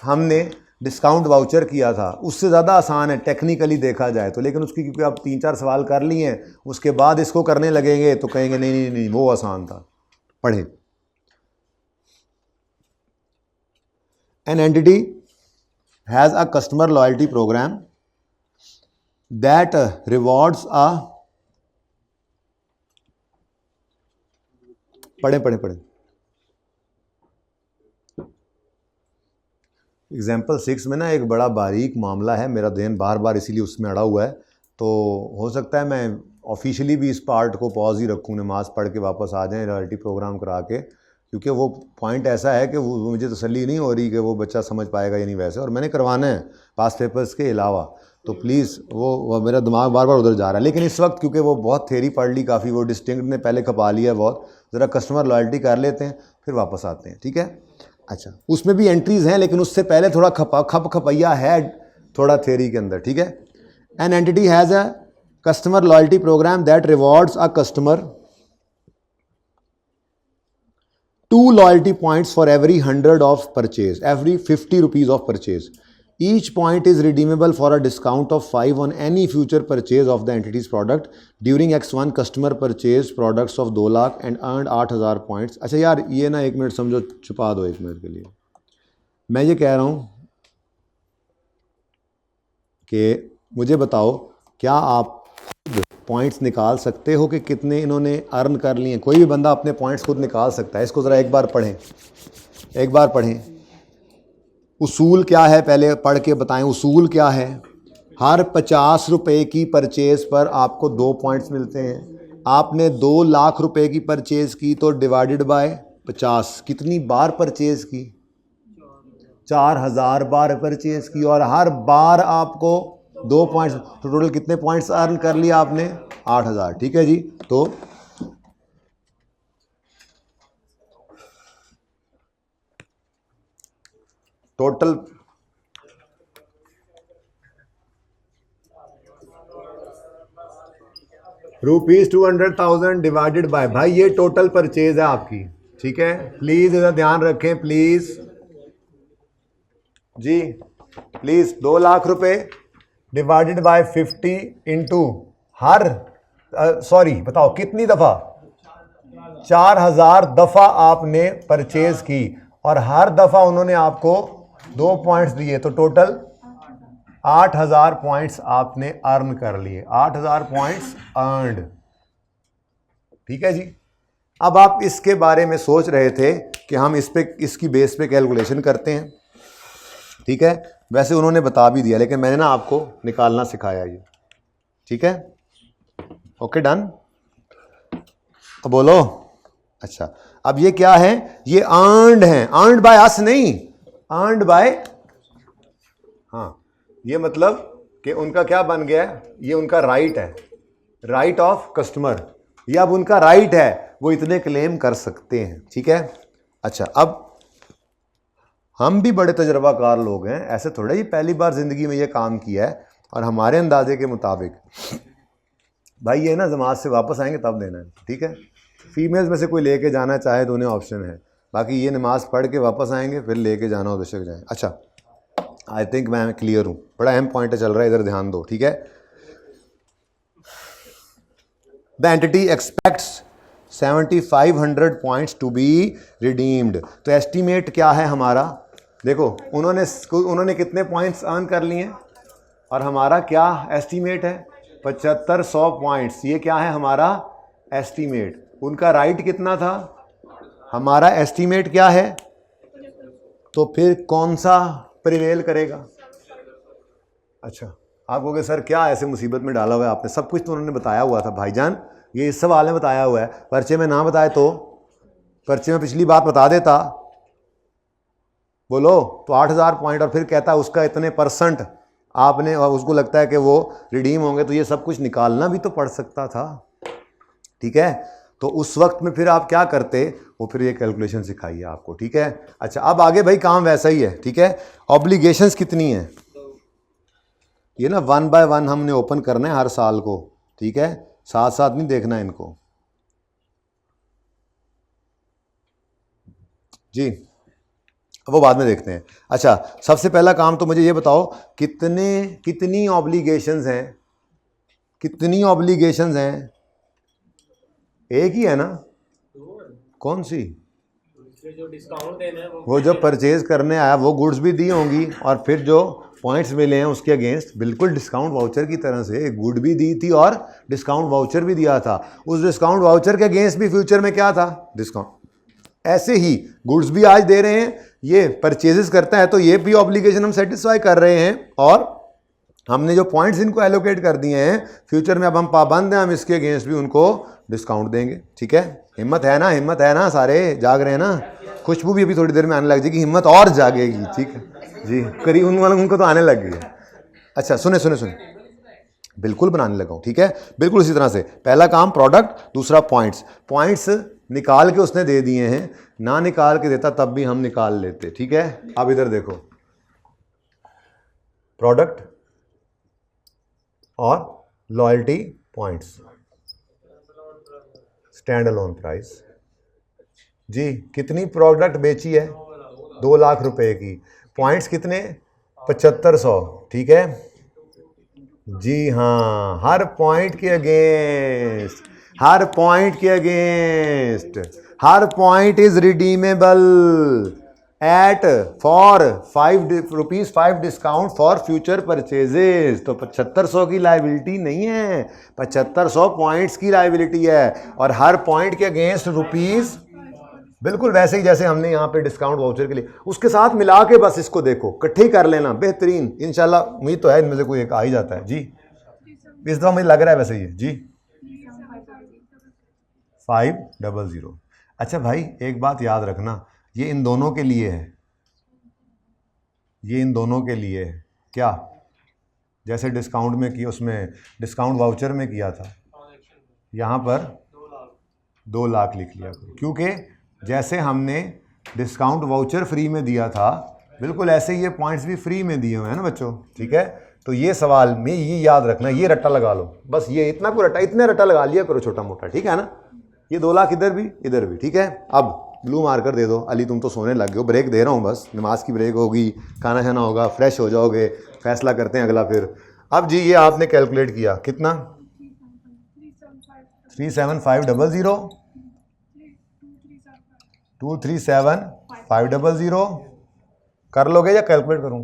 हमने डिस्काउंट वाउचर किया था, उससे ज़्यादा आसान है टेक्निकली देखा जाए तो, लेकिन उसकी क्योंकि आप 3-4 सवाल कर लिए हैं, उसके बाद इसको करने लगेंगे तो कहेंगे नहीं नहीं नहीं वो आसान था। पढ़े, an entity has a customer loyalty programme that rewards a, पढ़ें एग्जाम्पल 6 में ना एक बड़ा बारीक मामला है, मेरा ध्यान बार बार इसीलिए उसमें अड़ा हुआ है, तो हो सकता है मैं ऑफिशियली भी इस पार्ट को पॉज ही रखूँ, नमाज़ पढ़ के वापस आ जाएं लॉयल्टी प्रोग्राम करा के, क्योंकि वो पॉइंट ऐसा है कि वो मुझे तसल्ली नहीं हो रही कि वो बच्चा समझ पाएगा या नहीं वैसे, और मैंने करवाना है पास पेपर्स के अलावा, तो प्लीज़ वो मेरा दिमाग बार बार उधर जा रहा है। लेकिन इस वक्त क्योंकि वो बहुत थेरी पढ़ ली काफ़ी, वो डिस्टिंक्ट ने पहले खपा लिया है बहुत, ज़रा कस्टमर लॉयल्टी कर लेते हैं फिर वापस आते हैं, ठीक है। अच्छा, उसमें भी एंट्रीज़ हैं लेकिन उससे पहले थोड़ा खपैया है थोड़ा थ्योरी के अंदर, ठीक है। An entity has a customer loyalty programme that rewards a customer 2 loyalty points for every 100 of purchase, every 50 rupees of purchase. Each point is redeemable for a discount of 5 on any future purchase of the entity's product during X1 customer purchase products of 2 lakh and earned 8,000 points। अच्छा यार ये ना 1 minute समझो, छुपा दो 1 minute के लिए। मैं ये कह रहा हूँ कि मुझे बताओ क्या आप पॉइंट्स निकाल सकते हो कि कितने इन्होंने अर्न कर लिए? कोई भी बंदा अपने पॉइंट्स खुद निकाल सकता है। इसको ज़रा एक बार पढ़ें, उसूल क्या है पहले पढ़ के बताएं, उसूल क्या है। हर 50 रुपए की परचेज़ पर आपको 2 पॉइंट्स मिलते हैं। आपने 2 लाख रुपए की परचेज़ की तो डिवाइडेड बाय 50, कितनी बार परचेज़ की? 4000 बार परचेज़ की, और हर बार आपको 2 पॉइंट्स, तो टोटल कितने पॉइंट्स अर्न कर लिया आपने? 8000, ठीक है जी। तो टोटल ₹200,000 डिवाइडेड बाय, भाई ये टोटल परचेज है आपकी, ठीक है। प्लीज इधर ध्यान रखें प्लीज जी, प्लीज 2 लाख रुपए डिवाइडेड बाय 50 इंटू हर बताओ कितनी दफा? 4000 दफा आपने परचेज की और हर दफा उन्होंने आपको 2 पॉइंट्स दिए, तो टोटल 8000 पॉइंट्स आपने अर्न कर लिए। 8000 पॉइंट्स अर्नड, ठीक है जी। अब आप इसके बारे में सोच रहे थे कि हम इसकी बेस पे कैलकुलेशन करते हैं, ठीक है। वैसे उन्होंने बता भी दिया लेकिन मैंने ना आपको निकालना सिखाया ये, ठीक है। ओके डन, तो बोलो। अच्छा, अब ये क्या है? ये अर्नड है, अर्नड बाय अस नहीं, अर्नड बाय हाँ, ये मतलब कि उनका क्या बन गया है, ये उनका राइट है, राइट ऑफ कस्टमर, ये अब उनका राइट है, वो इतने क्लेम कर सकते हैं। ठीक है, अच्छा अब हम भी बड़े तजर्बाकार लोग हैं, ऐसे थोड़ा ही पहली बार ज़िंदगी में ये काम किया है, और हमारे अंदाजे के मुताबिक भाई ये ना जमात से वापस आएंगे तब देना है। ठीक है, फीमेल्स में से कोई लेके जाना चाहे तो उन्हें ऑप्शन है, बाकी ये नमाज़ पढ़ के वापस आएंगे, फिर लेके जाना हो बेशक जाएँ। अच्छा, आई थिंक मैं क्लियर हूँ, बड़ा अहम पॉइंट चल रहा है, इधर ध्यान दो। ठीक है, the entity expects 7500 points to be redeemed. तो एस्टीमेट क्या है हमारा, देखो उन्होंने कितने पॉइंट्स अर्न कर लिए हैं, और हमारा क्या एस्टीमेट है, 7500 पॉइंट्स। ये क्या है हमारा एस्टीमेट। उनका राइट कितना था, हमारा एस्टीमेट क्या है, तो फिर कौन सा प्रिवेल करेगा। अच्छा, आप कहोगे सर क्या ऐसे मुसीबत में डाला हुआ है आपने, सब कुछ तो उन्होंने बताया हुआ था भाईजान, ये इस सवाल में बताया हुआ है, पर्चे में ना बताए तो, पर्चे में पिछली बात बता देता, बोलो तो 8000 पॉइंट, और फिर कहता उसका इतने % आपने, और उसको लगता है कि वो रिडीम होंगे, तो ये सब कुछ निकालना भी तो पड़ सकता था। ठीक है, तो उस वक्त में फिर आप क्या करते, वो फिर ये कैलकुलेशन सिखाइए आपको। ठीक है, अच्छा अब आगे भाई काम वैसा ही है। ठीक है, ऑब्लिगेशंस कितनी है, ये ना 1 बाय 1 हमने ओपन करना है हर साल को। ठीक है, साथ साथ नहीं देखना है इनको जी, वो बाद में देखते हैं। अच्छा, सबसे पहला काम तो मुझे ये बताओ कितनी ऑब्लिगेशंस हैं, कितनी ऑब्लिगेशंस हैं, एक ही है ना, कौन सी, जो डिस्काउंट देना है वो जो परचेज करने आया वो गुड्स भी दी होंगी, और फिर जो पॉइंट्स मिले हैं उसके अगेंस्ट बिल्कुल डिस्काउंट वाउचर की तरह से गुड भी दी थी और डिस्काउंट वाउचर भी दिया था। उस डिस्काउंट वाउचर के अगेंस्ट भी फ्यूचर में क्या था, डिस्काउंट। ऐसे ही गुड्स भी आज दे रहे हैं, ये परचेजेस करता है तो ये भी ऑब्लिगेशन हम सेटिस्फाई कर रहे हैं, और हमने जो पॉइंट्स इनको एलोकेट कर दिए हैं फ्यूचर में अब हम पाबंद हैं, हम इसके अगेंस्ट भी उनको डिस्काउंट देंगे। ठीक है, हिम्मत है ना, हिम्मत है ना, सारे जाग रहे हैं ना, खुशबू भी अभी थोड़ी देर में आने लग जाएगी, हिम्मत और जागेगी। ठीक है जी, करीब उन वालों उनको तो आने लग गई है। अच्छा सुने सुने सुने, बिल्कुल बनाने लगा हूँ। ठीक है, बिल्कुल इसी तरह से पहला काम प्रोडक्ट, दूसरा पॉइंट्स निकाल के उसने दे दिए हैं, ना निकाल के देता तब भी हम निकाल लेते। ठीक है, अब इधर देखो, प्रोडक्ट और loyalty points, stand alone price जी, कितनी प्रोडक्ट बेची है, 2 लाख रुपए की, पॉइंट्स कितने 7500। ठीक है जी, हाँ, हर पॉइंट के अगेंस्ट, हर पॉइंट के against, her point is redeemable eight for 5 rupees 5 discount for future purchases. तो 7500 की लाइबिलिटी नहीं है, 7500 पॉइंट्स की लाइबिलिटी है, और हर पॉइंट के अगेंस्ट रुपीज़, बिल्कुल वैसे ही जैसे हमने यहाँ पे डिस्काउंट वाउचर के लिए, उसके साथ मिला के बस इसको देखो, इकट्ठे ही कर लेना, बेहतरीन। इंशाल्लाह उम्मीद तो है इनमें से कोई एक आ ही जाता है जी, इस दफ़ा मुझे लग रहा है वैसे ही जी, 500। अच्छा भाई एक बात याद रखना, ये इन दोनों के लिए है, ये इन दोनों के लिए है, क्या जैसे डिस्काउंट में किया, उसमें डिस्काउंट वाउचर में किया था, यहाँ पर 2 लाख लिख लिया, क्योंकि जैसे हमने डिस्काउंट वाउचर फ्री में दिया था, बिल्कुल ऐसे ही ये पॉइंट्स भी फ्री में दिए हुए हैं ना बच्चों। ठीक है, तो ये सवाल में ये याद रखना, ये रट्टा लगा लो बस, ये इतना को रट्टा, इतने रट्टा लगा लिया करो छोटा मोटा। ठीक है ना, ये 2 लाख इधर भी इधर भी। ठीक है, अब ब्लू मार्कर दे दो। अली तुम तो सोने लग गए हो, ब्रेक दे रहा हूँ बस, नमाज की ब्रेक होगी, खाना खाना होगा, फ्रेश हो जाओगे, फैसला करते हैं अगला फिर। अब जी ये आपने कैलकुलेट किया कितना, 37500, 237500 कर लोगे या कैलकुलेट करूं,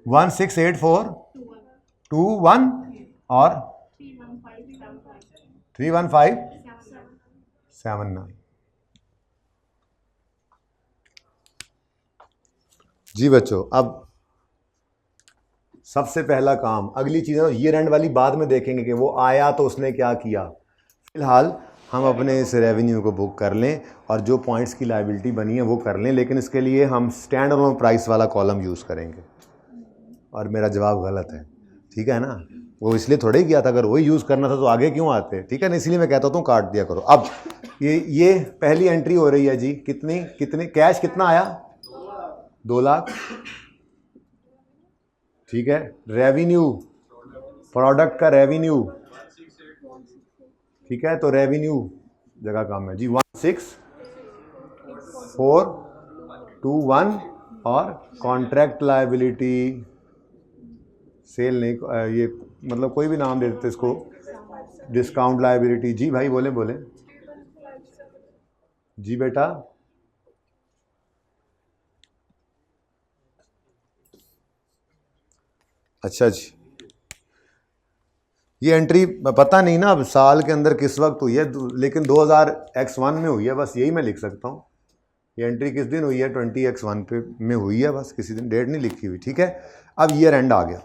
168421 और 31579 जी बच्चों। अब सबसे पहला काम, अगली चीज़ ईयर एंड वाली बाद में देखेंगे कि वो आया तो उसने क्या किया, फिलहाल हम अपने इस रेवेन्यू को बुक कर लें और जो पॉइंट्स की लायबिलिटी बनी है वो कर लें, लेकिन इसके लिए हम स्टैंड अलोन प्राइस वाला कॉलम यूज़ करेंगे। और मेरा जवाब गलत है, ठीक है ना। वो इसलिए थोड़े ही किया था, अगर वही यूज़ करना था तो आगे क्यों आते, ठीक है ना। इसलिए मैं कहता हूँ काट दिया करो। अब ये पहली एंट्री हो रही है जी, कितनी कैश कितना आया, 2 लाख, ठीक है। रेवेन्यू, प्रोडक्ट का रेवेन्यू, ठीक है, तो रेवेन्यू जगह कम है जी, 16,421 और कॉन्ट्रैक्ट लायबिलिटी सेल नहीं, ये मतलब कोई भी नाम दे देते इसको, डिस्काउंट लायबिलिटी। जी भाई बोले बोले जी बेटा। अच्छा जी, ये एंट्री पता नहीं ना अब साल के अंदर किस वक्त हुई है, लेकिन 2000x1 में हुई है, बस यही मैं लिख सकता हूँ। ये एंट्री किस दिन हुई है, 20x1 पे में हुई है, बस किसी दिन डेट नहीं लिखी हुई, ठीक है। अब ईयर एंड आ गया,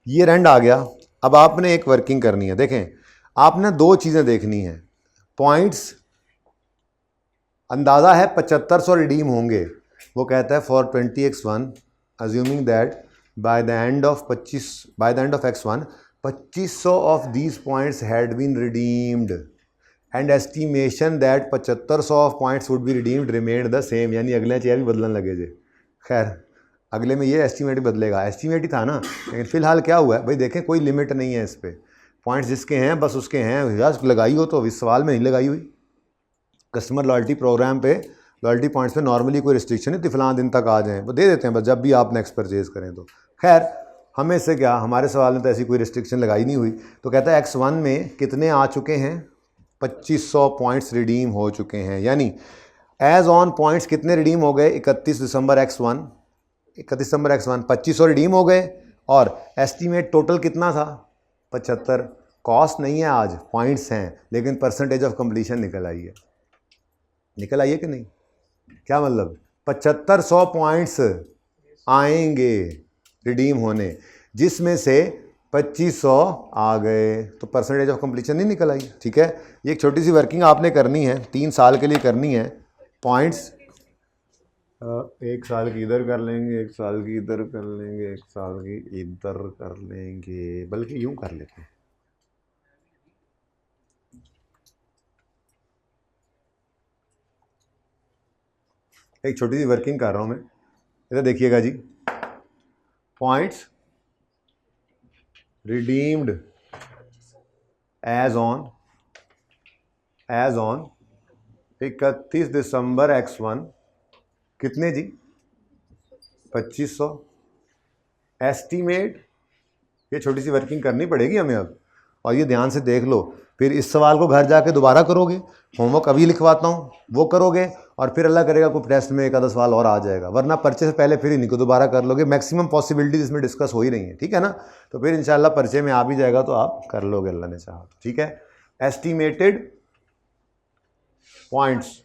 ईयर एंड आ गया। अब आपने एक वर्किंग करनी है। देखें, आपने 2 चीज़ें देखनी है। पॉइंट्स अंदाज़ा है 7500 रिडीम होंगे। वो कहता है for 20x1 assuming that by the end of x1 2500 of these points had been redeemed and estimation that 7500 of points would be redeemed remained the same. यानी अगले चेयर भी बदलने लगे जे। खैर अगले में ये एस्टीमेट बदलेगा, एस्टीमेट ही था ना। लेकिन फिलहाल क्या हुआ है भाई, देखें कोई लिमिट नहीं है इस पर। पॉइंट्स जिसके हैं बस उसके हैं, लगाई हो तो इस सवाल में नहीं लगाई हुई। कस्टमर लॉयल्टी प्रोग्राम पे, लॉयल्टी पॉइंट्स पे नॉर्मली कोई रिस्ट्रिक्शन नहीं, तो फलां दिन तक आ जाएं, वो दे देते हैं बस जब भी आप नेक्स्ट परचेज करें तो। खैर हमें इससे क्या, हमारे सवाल में तो ऐसी कोई रिस्ट्रिक्शन लगाई नहीं हुई। तो कहता है x1 में कितने आ चुके हैं, 2500 पॉइंट्स रिडीम हो चुके हैं। यानी एज ऑन पॉइंट्स कितने रिडीम हो गए, 31 दिसंबर x1 2500 रिडीम हो गए। और एस्टीमेट टोटल कितना था, 75। कॉस्ट नहीं है आज, पॉइंट्स हैं, लेकिन परसेंटेज ऑफ कंप्लीशन निकल आई है। निकल आई है कि नहीं, क्या मतलब 7500 पॉइंट्स आएंगे रिडीम होने, जिसमें से 2500 आ गए, तो परसेंटेज ऑफ कंप्लीशन नहीं निकल आई, ठीक है। ये एक छोटी सी वर्किंग आपने करनी है, 3 साल के लिए करनी है। पॉइंट्स 1 साल की इधर कर लेंगे, 1 साल की इधर कर लेंगे, 1 साल की इधर कर लेंगे, बल्कि यूं कर लेते हैं। एक छोटी सी वर्किंग कर रहा हूं मैं, इधर देखिएगा जी। Points redeemed as on 31 December x1 कितने जी, 2500। एस्टीमेट, ये छोटी सी वर्किंग करनी पड़ेगी हमें अब, और ये ध्यान से देख लो। फिर इस सवाल को घर जाके दोबारा करोगे, होमवर्क अभी लिखवाता हूँ, वो करोगे, और फिर अल्लाह करेगा कोई टेस्ट में 1 आधा सवाल और आ जाएगा, वरना पर्चे से पहले फिर इन्हीं को दोबारा कर लोगे। मैक्सिमम पॉसिबिलिटीज इसमें डिस्कस हो ही रही है, ठीक है ना। तो फिर इंशाल्लाह पर्चे में आ भी जाएगा तो आप कर लोगे अल्लाह ने चाहा, ठीक है। Estimated points,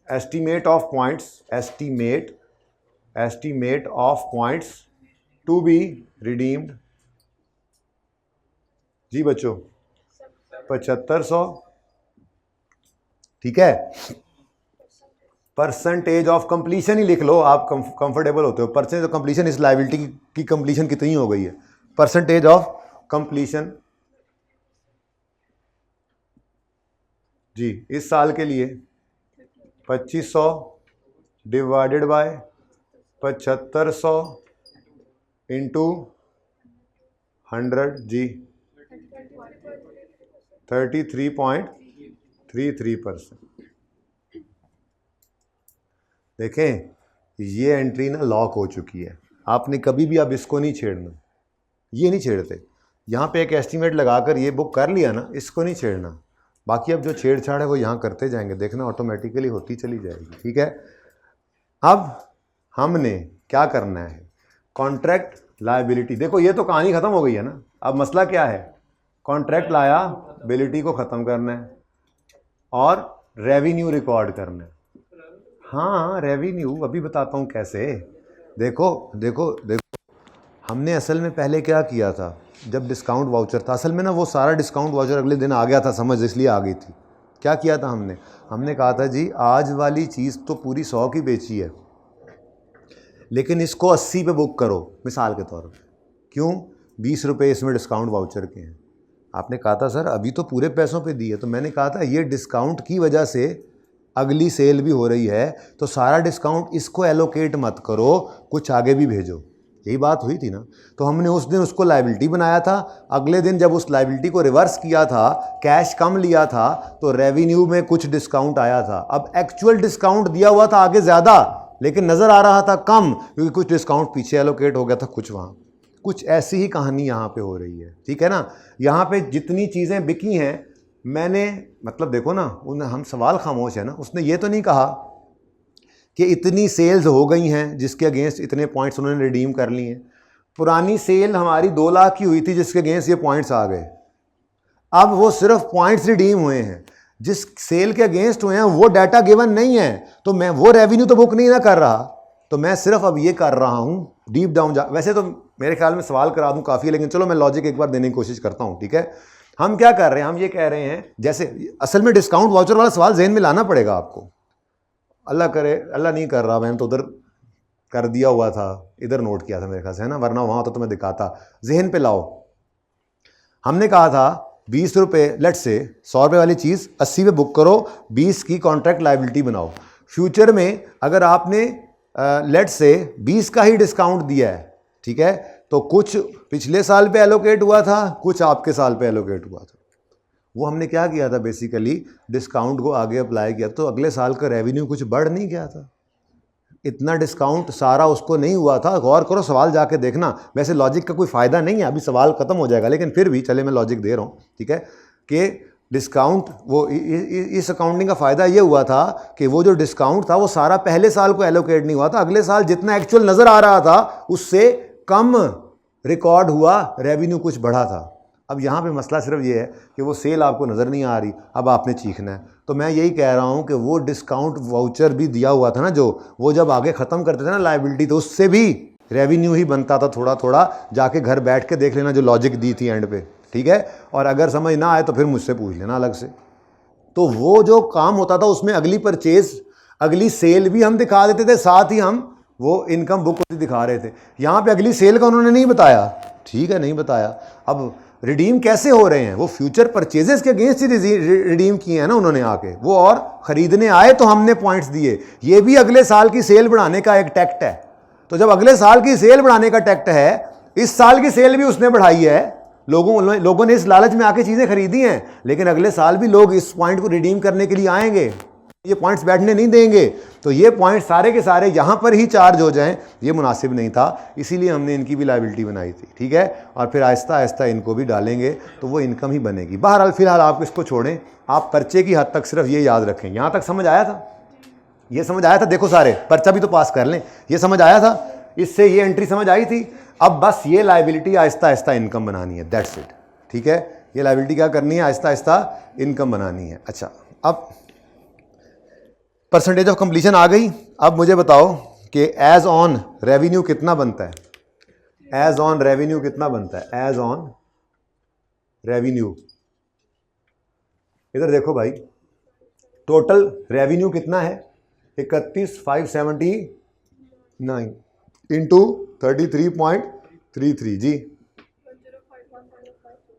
estimate of points to be redeemed जी बच्चों, 7500, ठीक है। परसेंटेज ऑफ कंप्लीशन ही लिख लो, आप कंफर्टेबल होते हो। परसेंटेज ऑफ कंप्लीशन, इस लायबिलिटी की कंप्लीशन कितनी हो गई है, परसेंटेज ऑफ कंप्लीशन जी इस साल के लिए 2500 डिवाइडेड बाय 7500 इंटू 100 जी 33.33%। देखें ये एंट्री ना लॉक हो चुकी है, आपने कभी भी अब इसको नहीं छेड़ना, ये नहीं छेड़ते। यहाँ पे एक एस्टीमेट लगाकर ये बुक कर लिया ना, इसको नहीं छेड़ना। बाकी अब जो छेड़छाड़ है वो यहाँ करते जाएंगे, देखना ऑटोमेटिकली होती चली जाएगी, ठीक है। अब हमने क्या करना है, कॉन्ट्रैक्ट लायबिलिटी। देखो ये तो कहानी ख़त्म हो गई है ना, अब मसला क्या है, कॉन्ट्रैक्ट लायबिलिटी को ख़त्म करना है और रेवेन्यू रिकॉर्ड करना है। हाँ रेवेन्यू अभी बताता हूँ कैसे। देखो देखो देखो, हमने असल में पहले क्या किया था, जब डिस्काउंट वाउचर था, असल में ना वो सारा डिस्काउंट वाउचर अगले दिन आ गया था, समझ इसलिए आ गई थी। क्या किया था हमने कहा था जी आज वाली चीज़ तो पूरी 100 की बेची है, लेकिन इसको 80 पे बुक करो मिसाल के तौर पे। क्यों? 20 रुपये इसमें डिस्काउंट वाउचर के हैं। आपने कहा था सर अभी तो पूरे पैसों पे दिए, तो मैंने कहा था ये डिस्काउंट की वजह से अगली सेल भी हो रही है, तो सारा डिस्काउंट इसको एलोकेट मत करो, कुछ आगे भी भेजो। यही बात हुई थी ना। तो हमने उस दिन उसको लायबिलिटी बनाया था, अगले दिन जब उस लायबिलिटी को रिवर्स किया था, कैश कम लिया था, तो रेवेन्यू में कुछ डिस्काउंट आया था। अब एक्चुअल डिस्काउंट दिया हुआ था आगे ज़्यादा, लेकिन नज़र आ रहा था कम, क्योंकि कुछ डिस्काउंट पीछे एलोकेट हो गया था, कुछ वहाँ। कुछ ऐसी ही कहानी यहाँ पे हो रही है, ठीक है ना। यहाँ पे जितनी चीज़ें बिकी हैं, मैंने मतलब देखो ना, हम सवाल खामोश है ना, उसने ये तो नहीं कहा कि इतनी सेल्स हो गई हैं जिसके अगेंस्ट इतने पॉइंट्स उन्होंने रिडीम कर लिए हैं। पुरानी सेल हमारी 2 लाख की हुई थी जिसके अगेंस्ट ये पॉइंट्स आ गए, अब वो सिर्फ पॉइंट्स रिडीम हुए हैं, जिस सेल के अगेंस्ट हुए हैं वो डाटा गिवन नहीं है, तो मैं वो रेवेन्यू तो बुक नहीं ना कर रहा। तो मैं सिर्फ अब ये कर रहा हूँ डीप डाउन वैसे तो मेरे ख्याल में सवाल करा दूँ काफ़ी है, लेकिन चलो मैं लॉजिक एक बार देने की कोशिश करता हूँ, ठीक है। हम क्या कर रहे हैं, हम ये कह रहे हैं, जैसे असल में डिस्काउंट वाउचर वाला सवाल जहन में लाना पड़ेगा आपको। अल्लाह करे, अल्लाह नहीं कर रहा, मैंने तो उधर कर दिया हुआ था, इधर नोट किया था मेरे ख्याल से, है ना, वरना वहाँ होता तो मैं दिखाता। जहन पे लाओ, हमने कहा था 20 रुपये, लेट से 100 रुपये वाली चीज़ 80 पे बुक करो, 20 की कॉन्ट्रैक्ट लायबिलिटी बनाओ। फ्यूचर में अगर आपने लेट से 20 का ही डिस्काउंट दिया है, ठीक है, तो कुछ पिछले साल पे एलोकेट हुआ था, कुछ आपके साल पे एलोकेट हुआ था। वो हमने क्या किया था, बेसिकली डिस्काउंट को आगे अप्लाई किया, तो अगले साल का रेवेन्यू कुछ बढ़ नहीं गया था। इतना डिस्काउंट सारा उसको नहीं हुआ था। गौर करो, सवाल जाके देखना। वैसे लॉजिक का कोई फ़ायदा नहीं है, अभी सवाल ख़त्म हो जाएगा, लेकिन फिर भी चले मैं लॉजिक दे रहा हूँ, ठीक है, कि डिस्काउंट वो इस अकाउंटिंग का फ़ायदा ये हुआ था कि वो जो डिस्काउंट था वो सारा पहले साल को एलोकेट नहीं हुआ था, अगले साल जितना एक्चुअल नज़र आ रहा था उससे कम रिकॉर्ड हुआ, रेवेन्यू कुछ बढ़ा था। अब यहाँ पे मसला सिर्फ ये है कि वो सेल आपको नज़र नहीं आ रही, अब आपने चीखना है। तो मैं यही कह रहा हूँ कि वो डिस्काउंट वाउचर भी दिया हुआ था ना, जो वो जब आगे ख़त्म करते थे ना लायबिलिटी, तो उससे भी रेवेन्यू ही बनता था थोड़ा थोड़ा। जाके घर बैठ के देख लेना जो लॉजिक दी थी एंड पे, ठीक है। और अगर समझ ना आए तो फिर मुझसे पूछ लेना अलग से। तो वो जो काम होता था उसमें अगली परचेज, अगली सेल भी हम दिखा देते थे, साथ ही हम वो इनकम बुक दिखा रहे थे। यहाँ पे अगली सेल का उन्होंने नहीं बताया, ठीक है, नहीं बताया। अब रिडीम कैसे हो रहे हैं, वो फ्यूचर परचेजेस के अगेंस्ट ही रिडीम किए हैं ना उन्होंने आके, वो और ख़रीदने आए तो हमने पॉइंट्स दिए। ये भी अगले साल की सेल बढ़ाने का एक टैक्ट है। तो जब अगले साल की सेल बढ़ाने का टैक्ट है, इस साल की सेल भी उसने बढ़ाई है, लोगों ने इस लालच में आके चीज़ें खरीदी हैं, लेकिन अगले साल भी लोग इस पॉइंट को रिडीम करने के लिए आएंगे, ये पॉइंट्स बैठने नहीं देंगे। तो ये पॉइंट सारे के सारे यहाँ पर ही चार्ज हो जाएं, ये मुनासिब नहीं था, इसीलिए हमने इनकी भी लायबिलिटी बनाई थी, ठीक है। और फिर आहिस्ता आहिस्ता इनको भी डालेंगे तो वो इनकम ही बनेगी। बहरहाल फ़िलहाल आप इसको छोड़ें, आप पर्चे की हद तक सिर्फ ये याद रखें। यहाँ तक समझ आया था, ये समझ आया था, देखो सारे पर्चा भी तो पास कर लें, ये समझ आया था, इससे ये एंट्री समझ आई थी। अब बस ये लायबिलिटी आहिस्ता आहिस्ता इनकम बनानी है, दैट्स इट, ठीक है। ये लायबिलिटी क्या करनी है, आहिस्ता आहिस्ता इनकम बनानी है। अच्छा, अब परसेंटेज ऑफ कंप्लीशन आ गई। अब मुझे बताओ कि एज ऑन रेवेन्यू कितना बनता है, एज ऑन रेवेन्यू कितना बनता है, एज ऑन रेवेन्यू। इधर देखो भाई, टोटल रेवेन्यू कितना है, 31,579 इंटू 33.33 जी,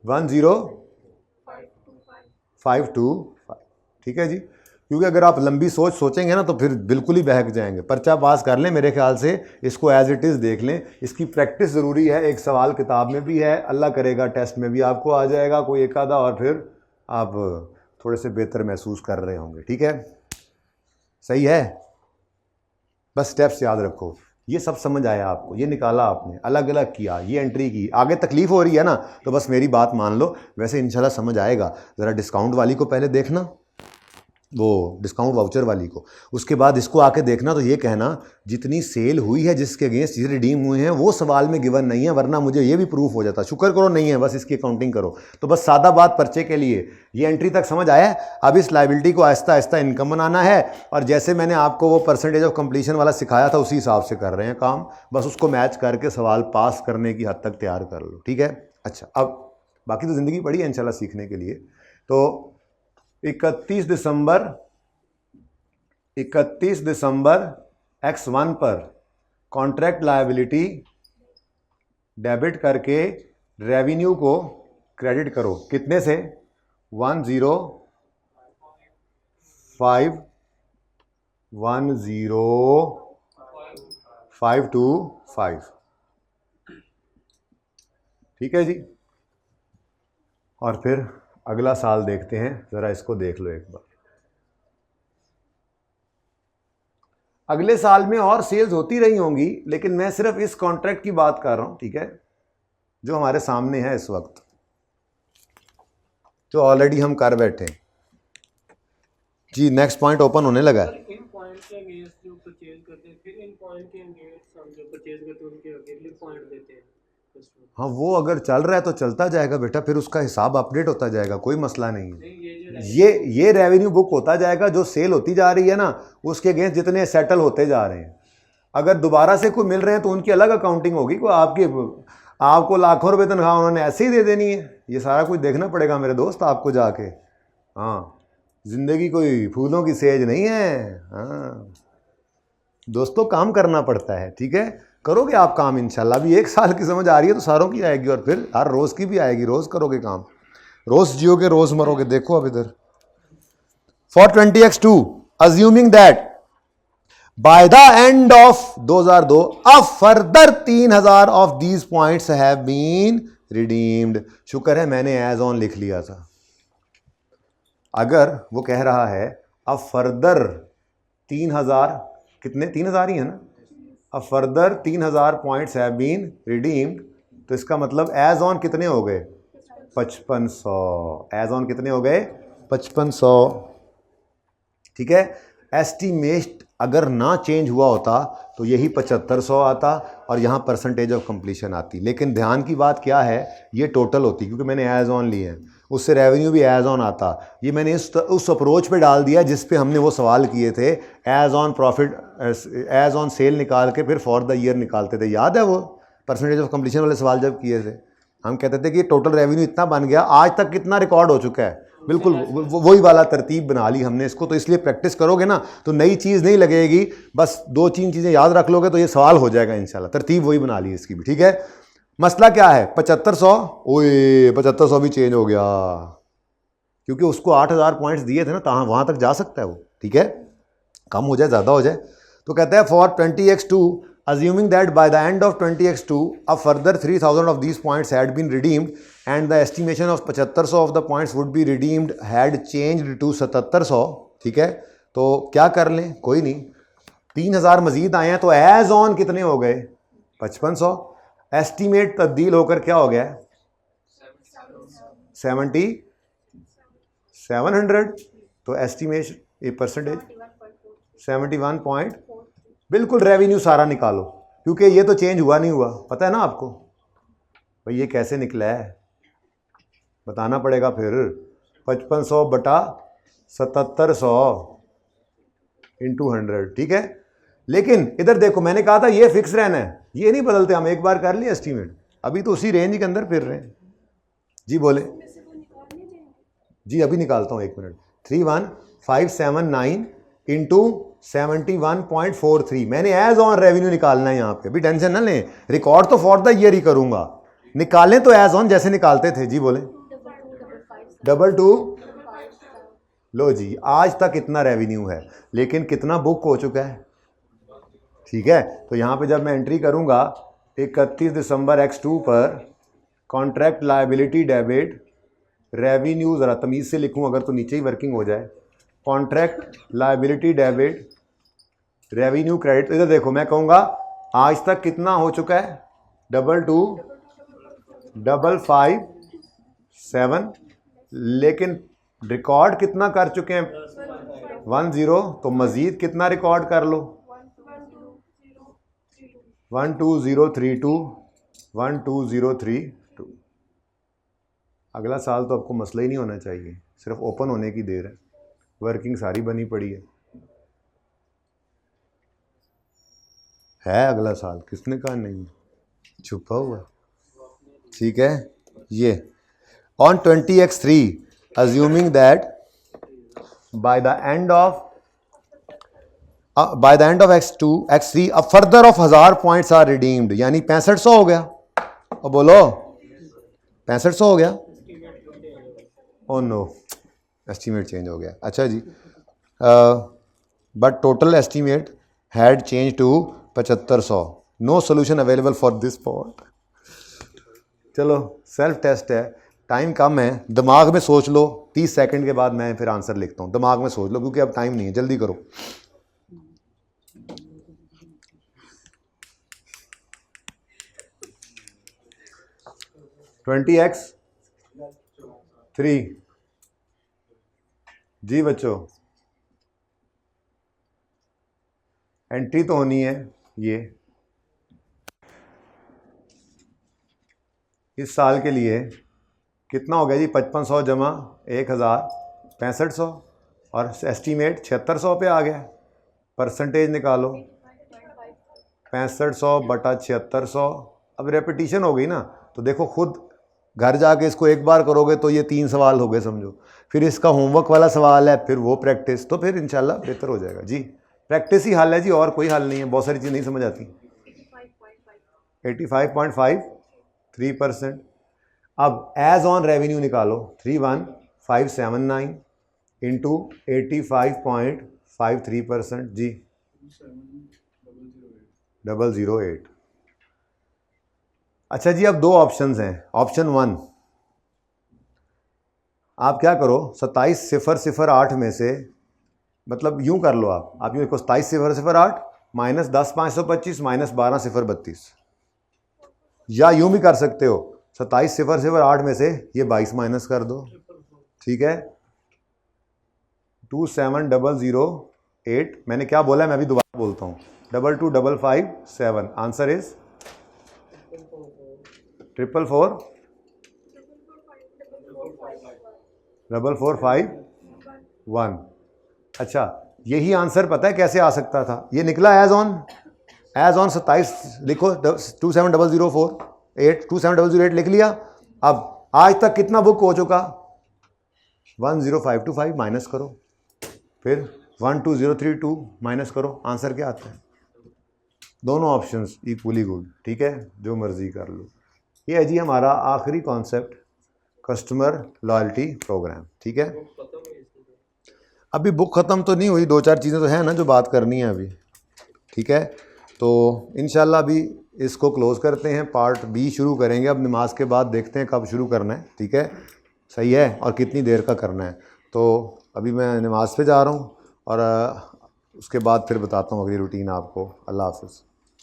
10525, ठीक है जी। क्योंकि अगर आप लंबी सोच सोचेंगे ना तो फिर बिल्कुल ही बहक जाएंगे। पर्चा पास कर लें, मेरे ख्याल से इसको एज इट इज़ देख लें, इसकी प्रैक्टिस ज़रूरी है। एक सवाल किताब में भी है, अल्लाह करेगा टेस्ट में भी आपको आ जाएगा कोई एक आधा, और फिर आप थोड़े से बेहतर महसूस कर रहे होंगे, ठीक है, सही है। बस स्टेप्स याद रखो, ये सब समझ आया आपको, ये निकाला आपने, अलग अलग किया, ये एंट्री की, आगे तकलीफ हो रही है ना तो बस मेरी बात मान लो, वैसे इंशाल्लाह समझ आएगा। ज़रा डिस्काउंट वाली को पहले देखना, वो डिस्काउंट वाउचर वाली को। उसके बाद इसको आके देखना तो ये कहना जितनी सेल हुई है जिसके अगेंस्ट चीज़ें रिडीम हुए हैं वो सवाल में गिवन नहीं है, वरना मुझे ये भी प्रूफ हो जाता। शुक्र करो नहीं है, बस इसकी अकाउंटिंग करो। तो बस सादा बात पर्चे के लिए ये एंट्री तक समझ आया है। अब इस लाइबिलिटी को आहिस्ता आहिस्ता इनकम बनाना है, और जैसे मैंने आपको वो परसेंटेज ऑफ कंप्लीशन वाला सिखाया था उसी हिसाब से कर रहे हैं काम। बस उसको मैच करके सवाल पास करने की हद तक तैयार कर लो, ठीक है। अच्छा, अब बाकी तो ज़िंदगी पड़ी है इंशाल्लाह सीखने के लिए। तो 31 दिसंबर X1 पर कॉन्ट्रैक्ट लायबिलिटी डेबिट करके रेवेन्यू को क्रेडिट करो। कितने से? 10525, ठीक है जी। और फिर अगला साल देखते हैं, ज़रा इसको देख लो एक बार। अगले साल में और सेल्स होती रही होंगी, लेकिन मैं सिर्फ इस कॉन्ट्रैक्ट की बात कर रहा हूं, ठीक है, जो हमारे सामने है इस वक्त, जो ऑलरेडी हम कर बैठे हैं जी। नेक्स्ट पॉइंट ओपन होने लगा है। इन पॉइंट के अगेंस्ट जो परचेज करते हैं, फिर इन पॉइंट के अगेंस्ट हम जो परचेज करते हैं उनके अगेंस्ट पॉइंट देते हैं। हाँ, वो अगर चल रहा है तो चलता जाएगा बेटा, फिर उसका हिसाब अपडेट होता जाएगा, कोई मसला नहीं है। ये रेवेन्यू बुक होता जाएगा, जो सेल होती जा रही है ना उसके अगेंस्ट जितने सेटल होते जा रहे हैं। अगर दोबारा से कोई मिल रहे हैं तो उनकी अलग अकाउंटिंग होगी। कोई आपको लाखों रुपए तनख्वाह उन्होंने ऐसे ही दे देनी है, ये सारा कुछ देखना पड़ेगा मेरे दोस्त आपको जाके। हाँ, जिंदगी कोई फूलों की सेज नहीं है। हाँ दोस्तों, काम करना पड़ता है, ठीक है। करोगे आप काम इंशाल्लाह। अभी 1 साल की समझ आ रही है तो सारों की आएगी, और फिर हर रोज़ की भी आएगी। रोज़ करोगे काम, रोज़ जियोगे, रोज़ मरोगे। देखो अब इधर, for 20x2 assuming that by the end of 2002 a further 3000 of these points have been redeemed. शुक्र है मैंने एज ऑन लिख लिया था। अगर वो कह रहा है अ फर्दर 3000, कितने? 3000 ही है ना। A further 3000 points have been redeemed, तो इसका मतलब एज ऑन कितने हो गए? 5500। एज ऑन कितने हो गए? 5500, ठीक है। एस्टीमेट अगर ना चेंज हुआ होता तो यही 7500 आता और यहाँ परसेंटेज ऑफ कंप्लीशन आती। लेकिन ध्यान की बात क्या है, ये टोटल होती, क्योंकि मैंने एज ऑन लिए हैं, उससे रेवेन्यू भी एज ऑन आता। ये मैंने उस अप्रोच पे डाल दिया जिस पे हमने वो सवाल किए थे, as on profit, as on sale निकाल के फिर फॉर द ईयर निकालते थे। याद है वो परसेंटेज ऑफ कंप्लीशन वाले सवाल जब किए थे? हम कहते थे कि टोटल रेवेन्यू इतना बन गया, आज तक कितना रिकॉर्ड हो चुका है। बिल्कुल वही वाला तरतीब बना ली हमने इसको। तो इसलिए प्रैक्टिस करोगे ना तो नई चीज़ नहीं लगेगी, बस 2-3 चीज़ें याद रख लोगे तो ये सवाल हो जाएगा इंशाल्लाह। तरतीब वही बना ली इसकी भी, ठीक है। मसला क्या है? 7500, ओए 7500 भी चेंज हो गया, क्योंकि उसको 8000 पॉइंट्स दिए थे ना, तहाँ वहाँ तक जा सकता है वो, ठीक है। कम हो जाए ज़्यादा हो जाए। तो कहता है for 20x2 assuming that by the end of 20x2 a further 3000 of these points had been redeemed and the estimation of 7500 of the points would be redeemed had changed to 7700, ठीक है। तो क्या कर लें? कोई नहीं, 3000 मजीद आए हैं तो एज ऑन कितने हो गए? 5500। एस्टीमेट तब्दील होकर क्या हो गया? 700। तो एस्टीमेशन परसेंटेज 71 बिल्कुल। रेवेन्यू सारा निकालो, क्योंकि ये तो चेंज हुआ नहीं हुआ, पता है ना आपको। भाई ये कैसे निकला है बताना पड़ेगा फिर। 5500 बटा 7700 इंटू 100, ठीक है। लेकिन इधर देखो, मैंने कहा था ये फिक्स रहना है, ये नहीं बदलते। हम एक बार कर लिए एस्टीमेट, अभी तो उसी रेंज के अंदर फिर रहे हैं। जी बोले जी, अभी निकालता हूँ, 1 मिनट। 31579 इंटू 71.43। मैंने एज ऑन रेवेन्यू निकालना है यहाँ पे, अभी टेंशन ना लें। रिकॉर्ड तो फॉर द ईयर ही करूंगा, निकालें तो एज ऑन जैसे निकालते थे। जी बोले 22। लो जी, आज तक इतना रेवेन्यू है, लेकिन कितना बुक हो चुका है, ठीक है। तो यहाँ पे जब मैं एंट्री करूंगा 31 दिसंबर X2 पर कॉन्ट्रैक्ट लायबिलिटी डेबिट रेवेन्यू, ज़रा तमीज़ से लिखूँ अगर तो नीचे ही वर्किंग हो जाए। Contract liability debit revenue credit. इधर देखो, मैं कहूँगा आज तक कितना हो चुका है? 222557, लेकिन रिकॉर्ड कितना कर चुके हैं? 10। तो मज़ीद कितना रिकॉर्ड कर लो? 12032 12032। अगला साल तो आपको मसला ही नहीं होना चाहिए, सिर्फ ओपन होने की देर है, वर्किंग सारी बनी पड़ी है अगला साल, किसने कहा नहीं, छुपा हुआ। ठीक है, ये on 20x3 assuming that by the end of x2 x3 a further of 1000 points are redeemed, यानी 6500 हो गया। और बोलो 6500 हो गया। ओ नो, एस्टीमेट चेंज हो गया। अच्छा जी, but total estimate had change to 7500। No solution available for this point. चलो सेल्फ टेस्ट है, टाइम कम है, दिमाग में सोच लो। 30 सेकंड के बाद मैं फिर आंसर लिखता हूँ, दिमाग में सोच लो क्योंकि अब टाइम नहीं है, जल्दी करो। ट्वेंटी एक्स 3 जी बच्चों, एंट्री तो होनी है। ये इस साल के लिए कितना हो गया जी? 5500 जमा 1000 6500, और एस्टीमेट 7600 पे आ गया। परसेंटेज निकालो, 6500 बटा 7600। अब रेपिटिशन हो गई ना, तो देखो खुद घर जाके इसको एक बार करोगे तो ये 3 सवाल हो गए समझो, फिर इसका होमवर्क वाला सवाल है, फिर वो प्रैक्टिस, तो फिर इंशाल्लाह बेहतर हो जाएगा जी। प्रैक्टिस ही हल है जी, और कोई हल नहीं है, बहुत सारी चीज़ नहीं समझ आती। 85.5 3%। अब एज ऑन रेवेन्यू निकालो, 31579 इंटू 85.53% जी, 008। अच्छा जी, अब 2 ऑप्शंस हैं। ऑप्शन 1, आप क्या करो, 27008 में से, मतलब यूं कर लो, आप यूं देखो, 27008 माइनस 10525 माइनस 12032, या यूं भी कर सकते हो, 27008 में से ये 22 माइनस कर दो। ठीक है, 27008, मैंने क्या बोला है मैं भी दोबारा बोलता हूँ, 22557। Answer is 444 4451। अच्छा, यही आंसर पता है कैसे आ सकता था? ये निकला एज ऑन 27 लिखो, 27008 27008 लिख लिया। अब आज तक कितना बुक हो चुका? 10525 माइनस करो, फिर 12032 माइनस करो, आंसर क्या आता है? दोनों ऑप्शंस इक्वली गुड। ठीक है, जो मर्जी कर लो। ये है जी हमारा आखिरी कॉन्सेप्ट, कस्टमर लॉयल्टी प्रोग्राम। ठीक है, अभी बुक ख़त्म तो नहीं हुई, 2-4 चीज़ें तो हैं ना जो बात करनी है अभी। ठीक है, तो इंशाल्लाह अभी इसको क्लोज़ करते हैं, पार्ट बी शुरू करेंगे अब नमाज के बाद, देखते हैं कब शुरू करना है। ठीक है, सही है, और कितनी देर का करना है। तो अभी मैं नमाज पे जा रहा हूँ, और उसके बाद फिर बताता हूँ अगली रूटीन आपको। अल्लाह हाफ़िज़।